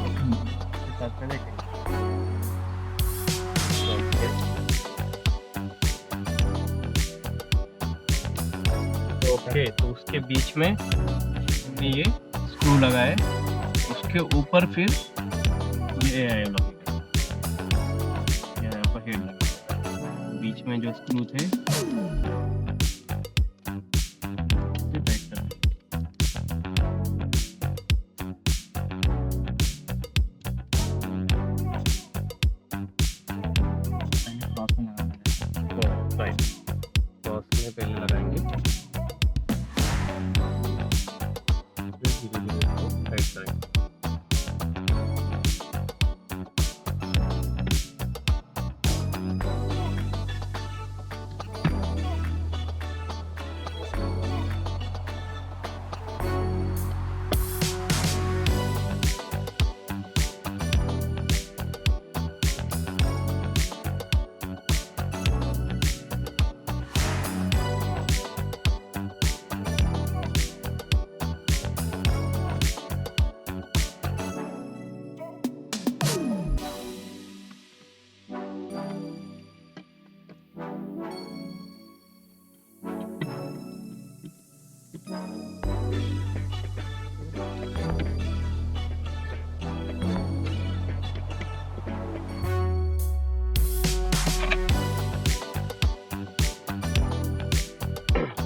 Speaker 3: साथ में देखेंगे। ओके, तो उसके बीच में हमने ये स्क्रू लगाए, उसके ऊपर फिर ये लगेगा, यहाँ पर हेड लगेगा, बीच बीच में जो स्क्रू थे ये टाइट कर
Speaker 2: क्रॉस में लगाना है।
Speaker 3: तो राइट क्रॉस में पहले लगाएंगे फिर धीरे-धीरे इसको टाइट करेंगे।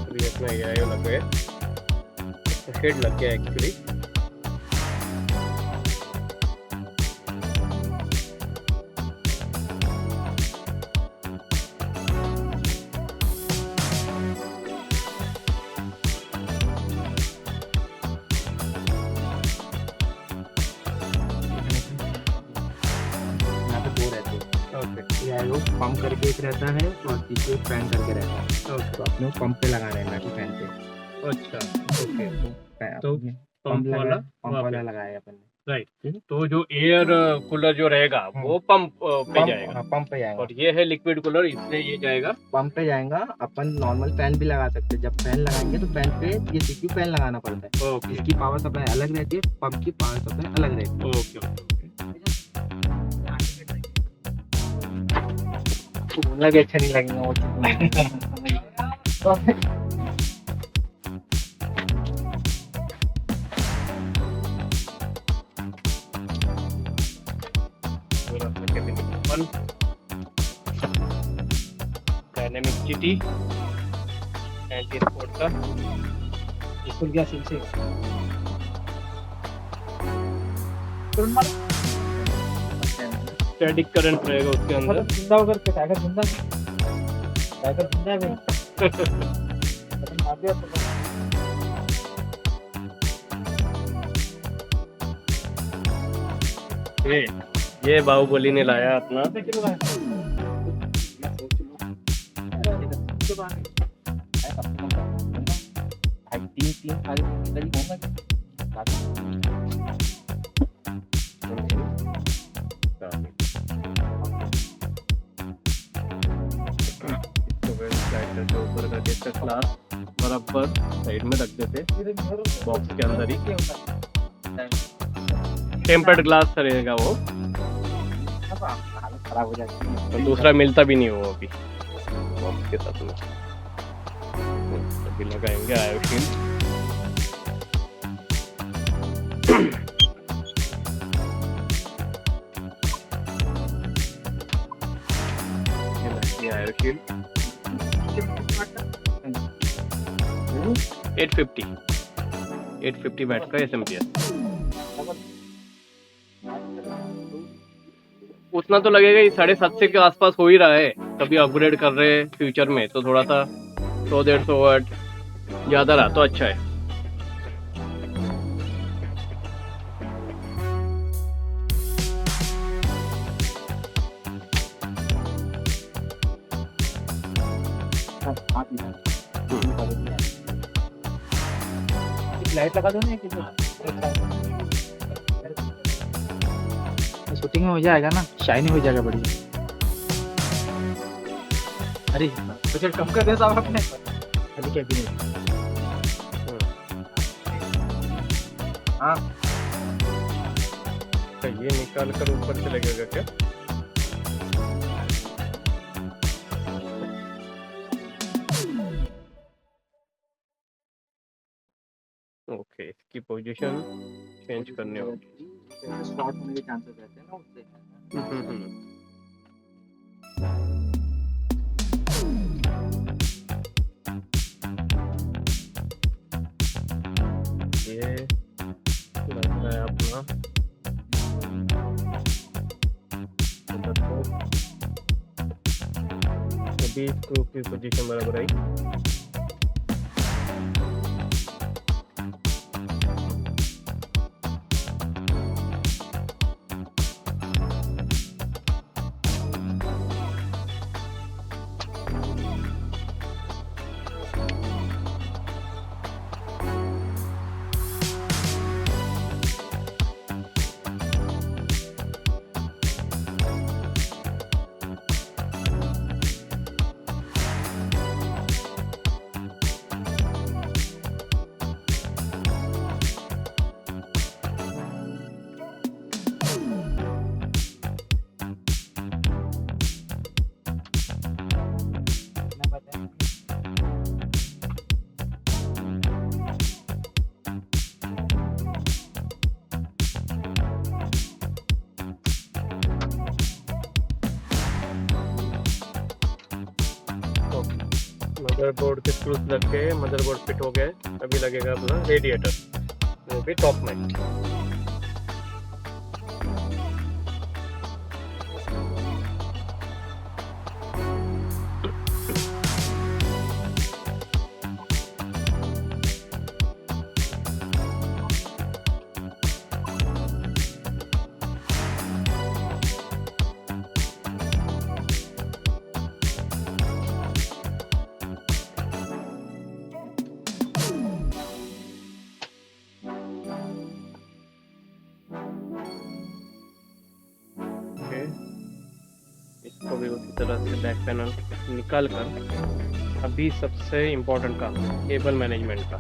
Speaker 3: अभी अपना AIO लग गया, हेड लग गया एक्चुअली।
Speaker 2: यहाँ पे दो रहते हैं।
Speaker 3: ओके
Speaker 2: ये वो पंप करके एक रहता है और पीछे एक फैन करके रहता है।
Speaker 3: ओके
Speaker 2: तो अपने को पंप पे लगाना है ना कि फैन पे।
Speaker 3: अच्छा ओके तो
Speaker 2: पंप
Speaker 3: वाला
Speaker 2: पंप
Speaker 3: वहाँ
Speaker 2: वाला
Speaker 3: पे।
Speaker 2: लगाया अपन ने।
Speaker 3: राइट तो जो एयर कूलर जो रहेगा वो पंप पे जाएगा
Speaker 2: हाँ, पंप पे जाएगा।
Speaker 3: और ये है लिक्विड कूलर इसलिए ये जाएगा
Speaker 2: पंप पे जाएगा। अपन नॉर्मल फैन भी लगा सकते हैं। जब फैन लगाएंगे तो फैन पे ये सीक्यू फैन लगाना पड़ता है।
Speaker 3: ओके
Speaker 2: इसकी पावर सप्लाई अलग रहती है, पंप की पावर सप्लाई अलग रहती है।
Speaker 3: ओके
Speaker 2: लगे अच्छा नहीं लगेगा वो
Speaker 3: डायनेमिक GT एंटी स्पोर्ट का
Speaker 2: खुल गया सिल से।
Speaker 3: स्टैटिक करंट रहेगा उसके अंदर
Speaker 2: जिंदा होकर के टाइगर जिंदा है अपन मार दिया तो
Speaker 3: ये बाहुबली ने लाया अपना ऊपर करके इसका ग्लास बराबर साइड में रख देते बॉक्स के अंदर ही टेम्पर्ड ग्लास रहेगा वो
Speaker 2: खराब हो जाती है।
Speaker 3: और दूसरा मिलता भी नहीं वो अभी बॉक्स के साथ में अभी लगाएंगे आयो शील्ड आयो शील्ड 850 वाट का SMPS उतना तो लगेगा ही 750 के आसपास हो ही रहा है तभी अपग्रेड कर रहे हैं फ्यूचर में तो थोड़ा सा 100-150 वाट ज़्यादा रहा तो अच्छा है
Speaker 2: लाइट लगा दो ना शूटिंग में हो जाएगा ना, शाइनी हो जाएगा बढ़िया। अरे बजट कम कर दे साहब आपने। अभी क्या भी नहीं। हाँ
Speaker 3: ये निकाल कर ऊपर से लगेगा क्या ओके इसकी पोजीशन चेंज करनी होगी
Speaker 2: स्पॉट होने के चांसेस रहते हैं ना उससे।
Speaker 3: अभी स्क्रू की पोजीशन बराबर आई। मदरबोर्ड के स्क्रूज लग गए, मदरबोर्ड फिट हो गए। अभी लगेगा अपना रेडिएटर, वो भी टॉप में। इसको भी उसी तरह से बैक पैनल निकाल कर अभी सबसे इम्पोर्टेंट काम केबल मैनेजमेंट का।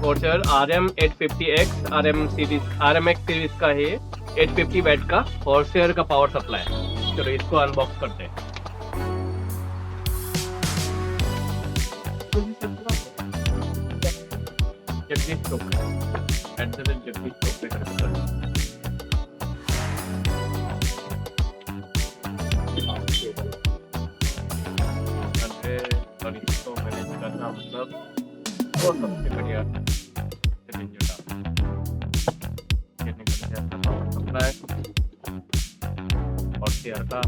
Speaker 3: कोर्सर RM850X RMX सीरीज का है, 850 वैट का हॉर्सएयर का पावर सप्लाई। चलो इसको अनबॉक्स करते हैं। जगदीश चौक जगदीश चौक पे करते हैं। और इसको मैनेज करना मतलब वो सबसे बढ़िया पावर सप्लाई और शेयर का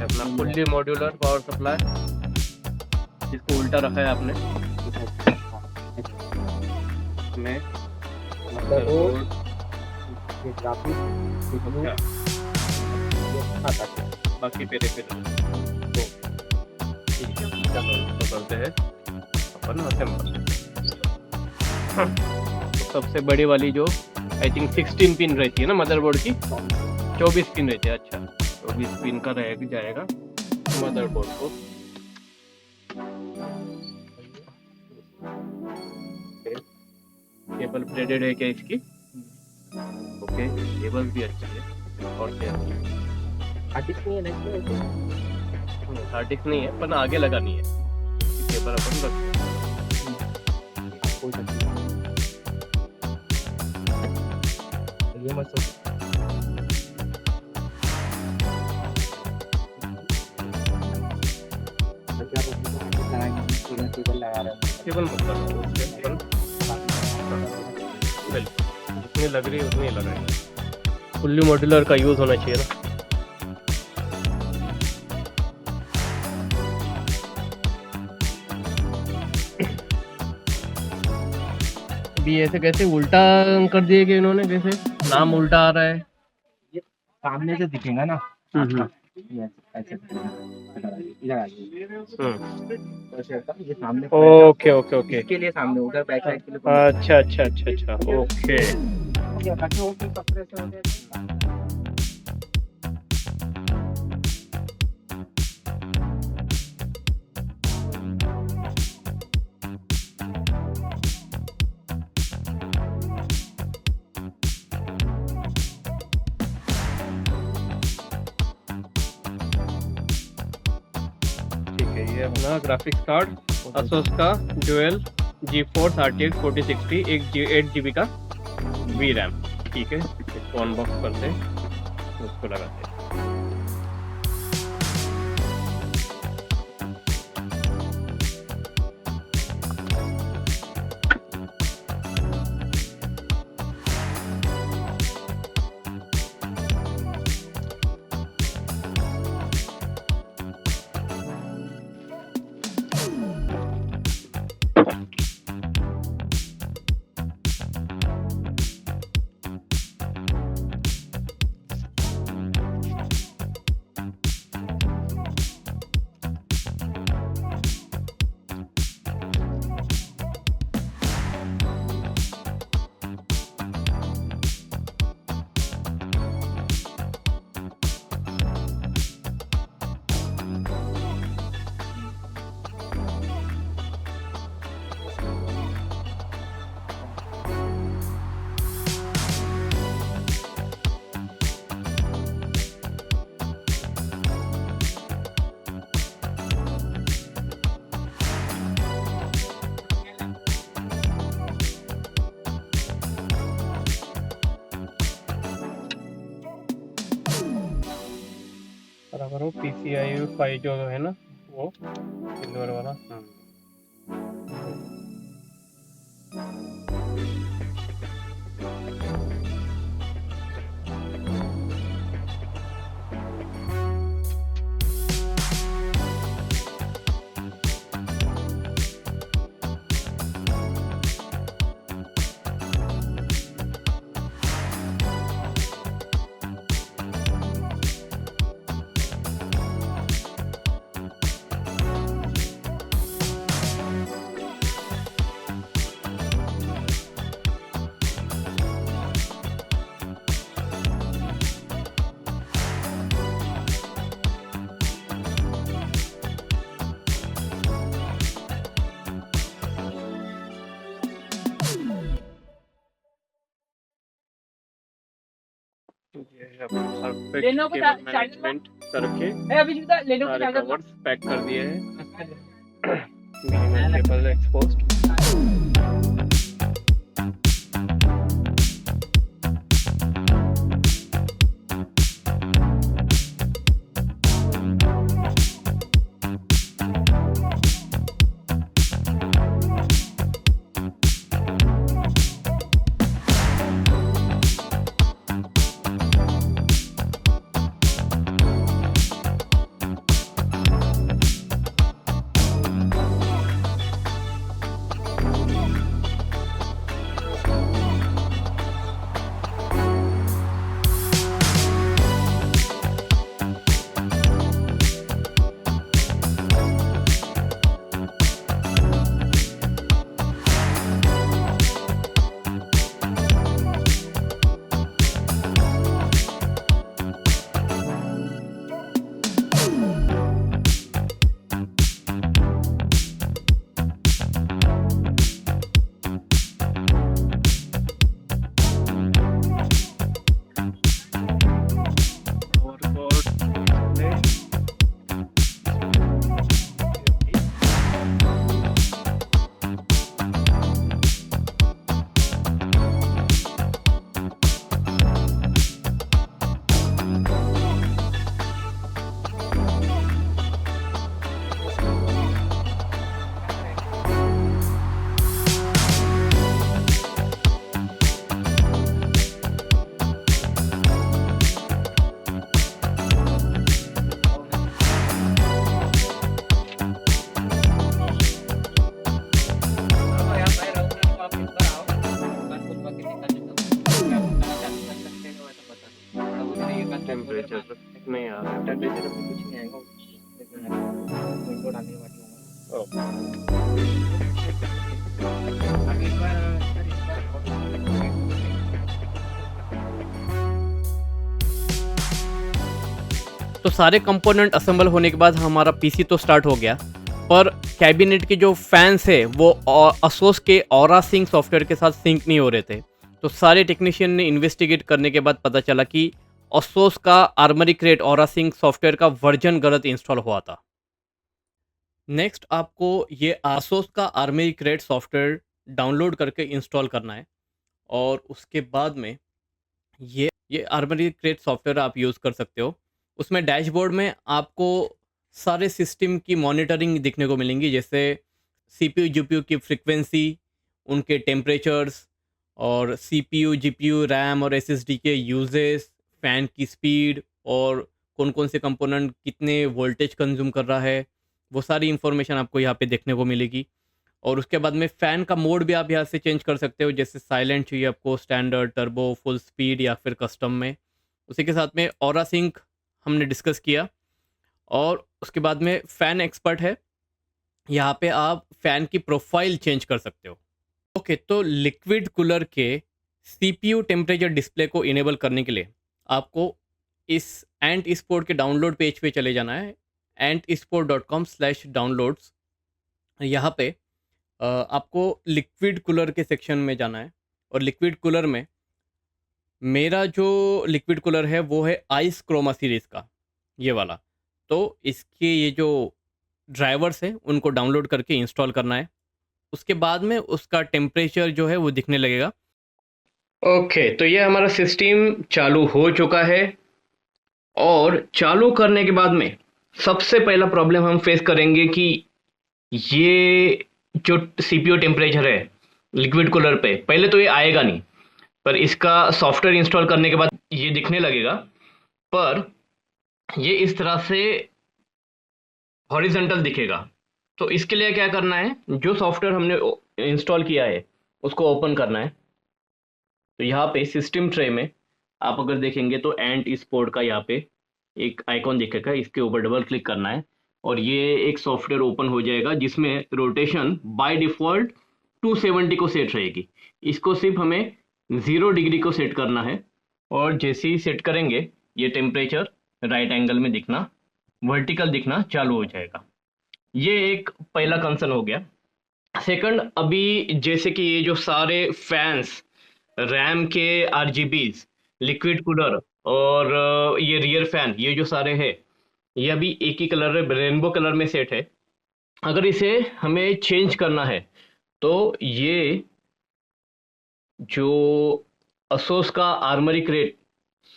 Speaker 3: अपना फुल्ली मॉड्यूलर पावर सप्लाई, इसको उल्टा रखा है आपने। में
Speaker 2: मदरबोर्ड, ये ग्राफिक,
Speaker 3: बाकी पेरे पे तो ठीक है, तो करते हैं अपन असेंबल। तो सबसे बड़ी वाली जो आई थिंक 16 पिन रहती है ना मदरबोर्ड की, 24 पिन रहती है। अच्छा 24 पिन का रह जाएगा मदरबोर्ड को। केबल ब्रेडेड है क्या इसकी? ओके, केबल भी अच्छी है। और क्या
Speaker 2: हार्ड डिस्क नहीं है ना?
Speaker 3: हार्ड डिस्क नहीं है पर आगे लगानी है, केबल अपन रखते हैं।
Speaker 2: ये मत सोच। क्या बोलते हैं, तो लगाएंगे, टेबल लगा रहे हैं।
Speaker 3: केबल मत लगाओ, उसके केबल बिल्कुल जितनी लग रही है उतनी ही लगाएंगे। फुल्ली मॉड्यूलर का यूज़ होना चाहिए ना। अभी ऐसे कैसे उल्टा कर दिए कि इन्होंने, कैसे नाम उल्टा आ रहा है?
Speaker 2: ये सामने से दिखेगा ना,
Speaker 3: हम्म।
Speaker 2: ये ऐसे दिखेगा। इधर आइए, तो ऐसे होता है, ये सामने
Speaker 3: ओके ओके ओके,
Speaker 2: इसके लिए सामने, उधर बैक साइड के लिए कोई
Speaker 3: अच्छा अच्छा अच्छा अच्छा, ओके।
Speaker 2: नहीं है, बाकी वो कोई पकड़े से होते हैं।
Speaker 3: ठीक है, ये अपना ग्राफिक्स कार्ड Asus का Dual GeForce RTX 4060, 8 GB का VRAM। ठीक है, इसको अनबॉक्स करते हैं, उसको लगाते हैं। बराबर हो, PCIe 5 जो है ना, वो सिल्वर वाला। ये है अपना परफेक्ट केबल मैनेजमेंट करके सारे कवर्स पैक कर दिए हैं। Minimum cable exposed.
Speaker 2: डालने वाली हूँ
Speaker 3: ओके।
Speaker 2: अभी एक बार सर इस बार
Speaker 1: तो सारे कंपोनेंट असेंबल होने के बाद हमारा पीसी तो स्टार्ट हो गया, पर कैबिनेट के जो फैंस है वो असोस के ऑरा सिंक सॉफ्टवेयर के साथ सिंक नहीं हो रहे थे। तो सारे टेक्नीशियन ने इन्वेस्टिगेट करने के बाद पता चला कि असोस का Armoury Crate Aura Sync software का वर्जन गलत इंस्टॉल हुआ था। नेक्स्ट आपको ये आसोस का आर्मरी क्रेट सॉफ्टवेयर डाउनलोड करके इंस्टॉल करना है, और उसके बाद में ये आर्मरी क्रेट सॉफ्टवेयर आप यूज़ कर सकते हो। उसमें डैशबोर्ड में आपको सारे सिस्टम की मॉनिटरिंग दिखने को मिलेंगी, जैसे CPU GPU की फ्रीक्वेंसी, उनके टेम्परेचर्स, और CPU GPU रैम और SSD के यूजेस, फ़ैन की स्पीड, और कौन कौन से कंपोनेंट कितने वोल्टेज कंज्यूम कर रहा है, वो सारी इन्फॉर्मेशन आपको यहाँ पे देखने को मिलेगी। और उसके बाद में फ़ैन का मोड भी आप यहाँ से चेंज कर सकते हो, जैसे साइलेंट चाहिए आपको, स्टैंडर्ड, टर्बो, फुल स्पीड, या फिर कस्टम में। उसी के साथ में ऑरा सिंक हमने डिस्कस किया। और उसके बाद में फ़ैन एक्सपर्ट है, यहाँ पे आप फ़ैन की प्रोफाइल चेंज कर सकते हो। ओके, तो लिक्विड कूलर के CPU टेम्परेचर डिस्प्ले को इनेबल करने के लिए आपको इस एंट स्पोर्ट के डाउनलोड पेज पे चले जाना है, antsport.com/downloads। यहाँ पे आपको लिक्विड कूलर के सेक्शन में जाना है, और लिक्विड कूलर में मेरा जो लिक्विड कूलर है वो है आइस क्रोमा सीरीज़ का, ये वाला। तो इसके ये जो ड्राइवर्स हैं उनको डाउनलोड करके इंस्टॉल करना है। उसके बाद में उसका टेम्परेचर जो है वो दिखने लगेगा।
Speaker 3: ओके, तो ये हमारा सिस्टम चालू हो चुका है, और चालू करने के बाद में सबसे पहला प्रॉब्लम हम फेस करेंगे कि ये जो CPU टेम्परेचर है लिक्विड कूलर पे, पहले तो ये आएगा नहीं, पर इसका सॉफ्टवेयर इंस्टॉल करने के बाद ये दिखने लगेगा। पर ये इस तरह से हॉरिजॉन्टल दिखेगा। तो इसके लिए क्या करना है, जो सॉफ्टवेयर हमने इंस्टॉल किया है उसको ओपन करना है। तो यहाँ पे सिस्टम ट्रे में आप अगर देखेंगे तो एंट स्पोर्ट का यहाँ पे एक आइकॉन दिखेगा, इसके ऊपर डबल क्लिक करना है, और ये एक सॉफ्टवेयर ओपन हो जाएगा जिसमें रोटेशन बाय डिफ़ॉल्ट 270 को सेट रहेगी। इसको सिर्फ हमें 0 डिग्री को सेट करना है, और जैसे ही सेट करेंगे ये टेम्परेचर राइट एंगल में दिखना, वर्टिकल दिखना चालू हो जाएगा। ये एक पहला कंसर्न हो गया। सेकंड, अभी जैसे कि ये जो सारे फैंस, रैम के RGBs, लिक्विड कूलर और ये रियर फैन, ये जो सारे हैं ये अभी एक ही कलर है, रेनबो कलर में सेट है। अगर इसे हमें चेंज करना है तो ये जो असोस का आर्मरी क्रेट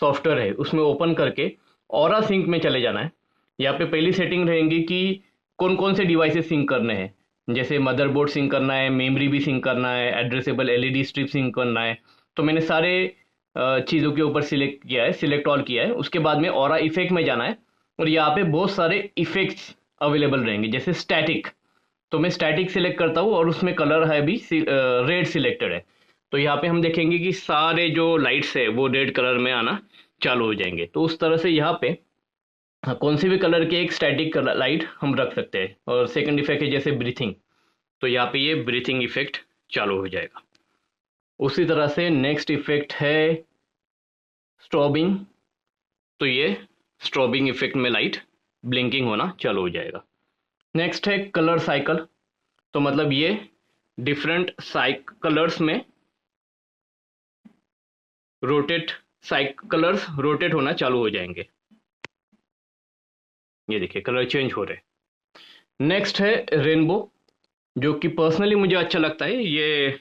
Speaker 3: सॉफ्टवेयर है उसमें ओपन करके ऑरा सिंक में चले जाना है। यहाँ पे पहली सेटिंग रहेंगी कि कौन कौन से डिवाइसेस सिंक करने हैं, जैसे मदरबोर्ड सिंक करना है, मेमोरी भी सिंक करना है, एड्रेसेबल LED स्ट्रिप सिंक करना है। तो मैंने सारे चीज़ों के ऊपर सिलेक्ट किया है, सिलेक्ट ऑल किया है। उसके बाद में ऑरा इफेक्ट में जाना है, और यहाँ पे बहुत सारे इफेक्ट्स अवेलेबल रहेंगे, जैसे स्टैटिक। तो मैं स्टैटिक सिलेक्ट करता हूँ, और उसमें कलर है भी रेड सिलेक्टेड है। तो यहाँ पे हम देखेंगे कि सारे जो लाइट्स है वो रेड कलर में आना चालू हो जाएंगे। तो उस तरह से यहाँ पे कौन सी भी कलर के एक स्टैटिक लाइट हम रख सकते हैं। और सेकंड इफेक्ट है जैसे ब्रीथिंग, तो यहाँ पे ये ब्रीथिंग इफेक्ट चालू हो जाएगा। उसी तरह से नेक्स्ट इफेक्ट है स्ट्रोबिंग, तो ये स्ट्रोबिंग इफेक्ट में लाइट ब्लिंकिंग होना चालू हो जाएगा। नेक्स्ट है कलर साइकिल, तो मतलब ये डिफरेंट कलर्स में कलर्स रोटेट होना चालू हो जाएंगे। ये देखिए कलर चेंज हो रहे। नेक्स्ट है रेनबो, जो कि पर्सनली मुझे अच्छा लगता है। ये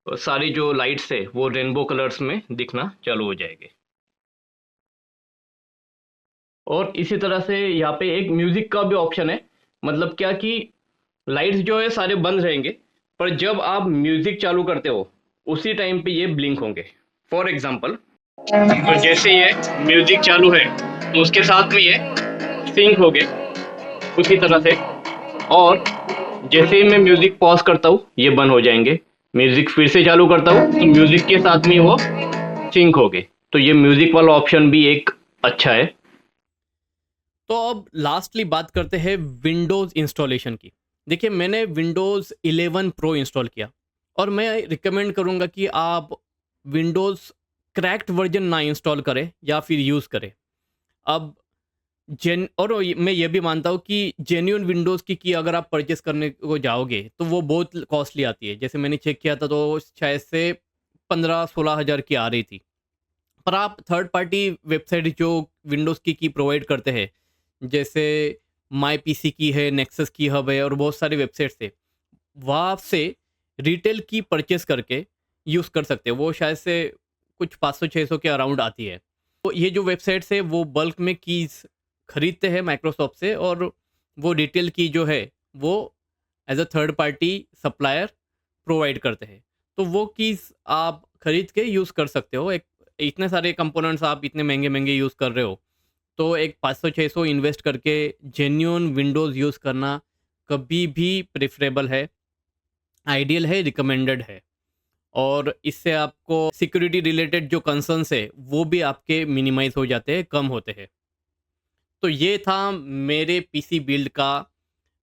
Speaker 3: सारी जो लाइट्स है वो रेनबो कलर्स में दिखना चालू हो जाएंगे। और इसी तरह से यहाँ पे एक म्यूजिक का भी ऑप्शन है, मतलब क्या कि लाइट्स जो है सारे बंद रहेंगे, पर जब आप म्यूजिक चालू करते हो उसी टाइम पे ये ब्लिंक होंगे। फॉर एग्जांपल, तो जैसे ये म्यूजिक चालू है तो उसके साथ में ये सिंक हो गए उसी तरह से, और जैसे ही मैं म्यूजिक पॉज करता हूँ ये बंद हो जाएंगे। म्यूजिक फिर से चालू करता हूँ तो म्यूजिक के साथ में वो सिंक हो गए। तो ये म्यूजिक वाला ऑप्शन भी एक अच्छा है।
Speaker 1: तो अब लास्टली बात करते हैं विंडोज़ इंस्टॉलेशन की। देखिए मैंने विंडोज़ 11 प्रो इंस्टॉल किया और मैं रिकमेंड करूँगा कि आप विंडोज़ क्रैक्ड वर्जन ना इंस्टॉल करें या फिर यूज़ करें। अब मैं ये भी मानता हूँ कि जेन्युइन विंडोज़ की अगर आप परचेस करने को जाओगे तो वो बहुत कॉस्टली आती है। जैसे मैंने चेक किया था तो शायद से 15-16 हज़ार की आ रही थी। पर आप थर्ड पार्टी वेबसाइट जो विंडोज़ की प्रोवाइड करते हैं, जैसे माई पीसी की है, नेक्सस की हब है और बहुत सारी वेबसाइट्स है, वहाँ से रिटेल की परचेस करके यूज़ कर सकते हो। वो शायद से कुछ 500-600 के अराउंड आती है। तो ये जो वेबसाइट्स है वो बल्क में कीज़ खरीदते हैं माइक्रोसॉफ्ट से और वो रिटेल की जो है वो as a third party supplier provide करते हैं। तो वो कीज़ आप खरीद के यूज़ कर सकते हो। एक इतने सारे कंपोनेंट्स आप इतने महंगे-महंगे यूज़ कर रहे हो, तो एक 500-600 इन्वेस्ट करके जेन्युइन विंडोज़ यूज़ करना कभी भी प्रेफ़रेबल है, आइडियल है, रिकमेंडेड है। और इससे आपको सिक्योरिटी रिलेटेड जो कंसर्न्स है, वो भी आपके मिनिमाइज़ हो जाते हैं, कम होते हैं। तो ये था मेरे पीसी बिल्ड का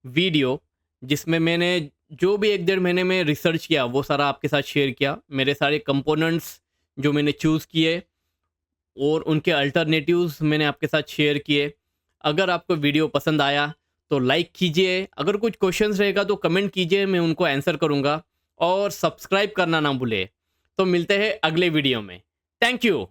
Speaker 1: वीडियो, जिसमें मैंने जो भी 1 डेढ़ महीने में रिसर्च किया, वो सारा आपके साथ शेयर किया। मेरे सारे कंपोनेंट्स जो मैंने चूज़ किए और उनके अल्टरनेटिव्स मैंने आपके साथ शेयर किए। अगर आपको वीडियो पसंद आया तो लाइक कीजिए, अगर कुछ क्वेश्चंस रहेगा तो कमेंट कीजिए, मैं उनको आंसर करूँगा और सब्सक्राइब करना ना भूलें। तो मिलते हैं अगले वीडियो में। Thank you.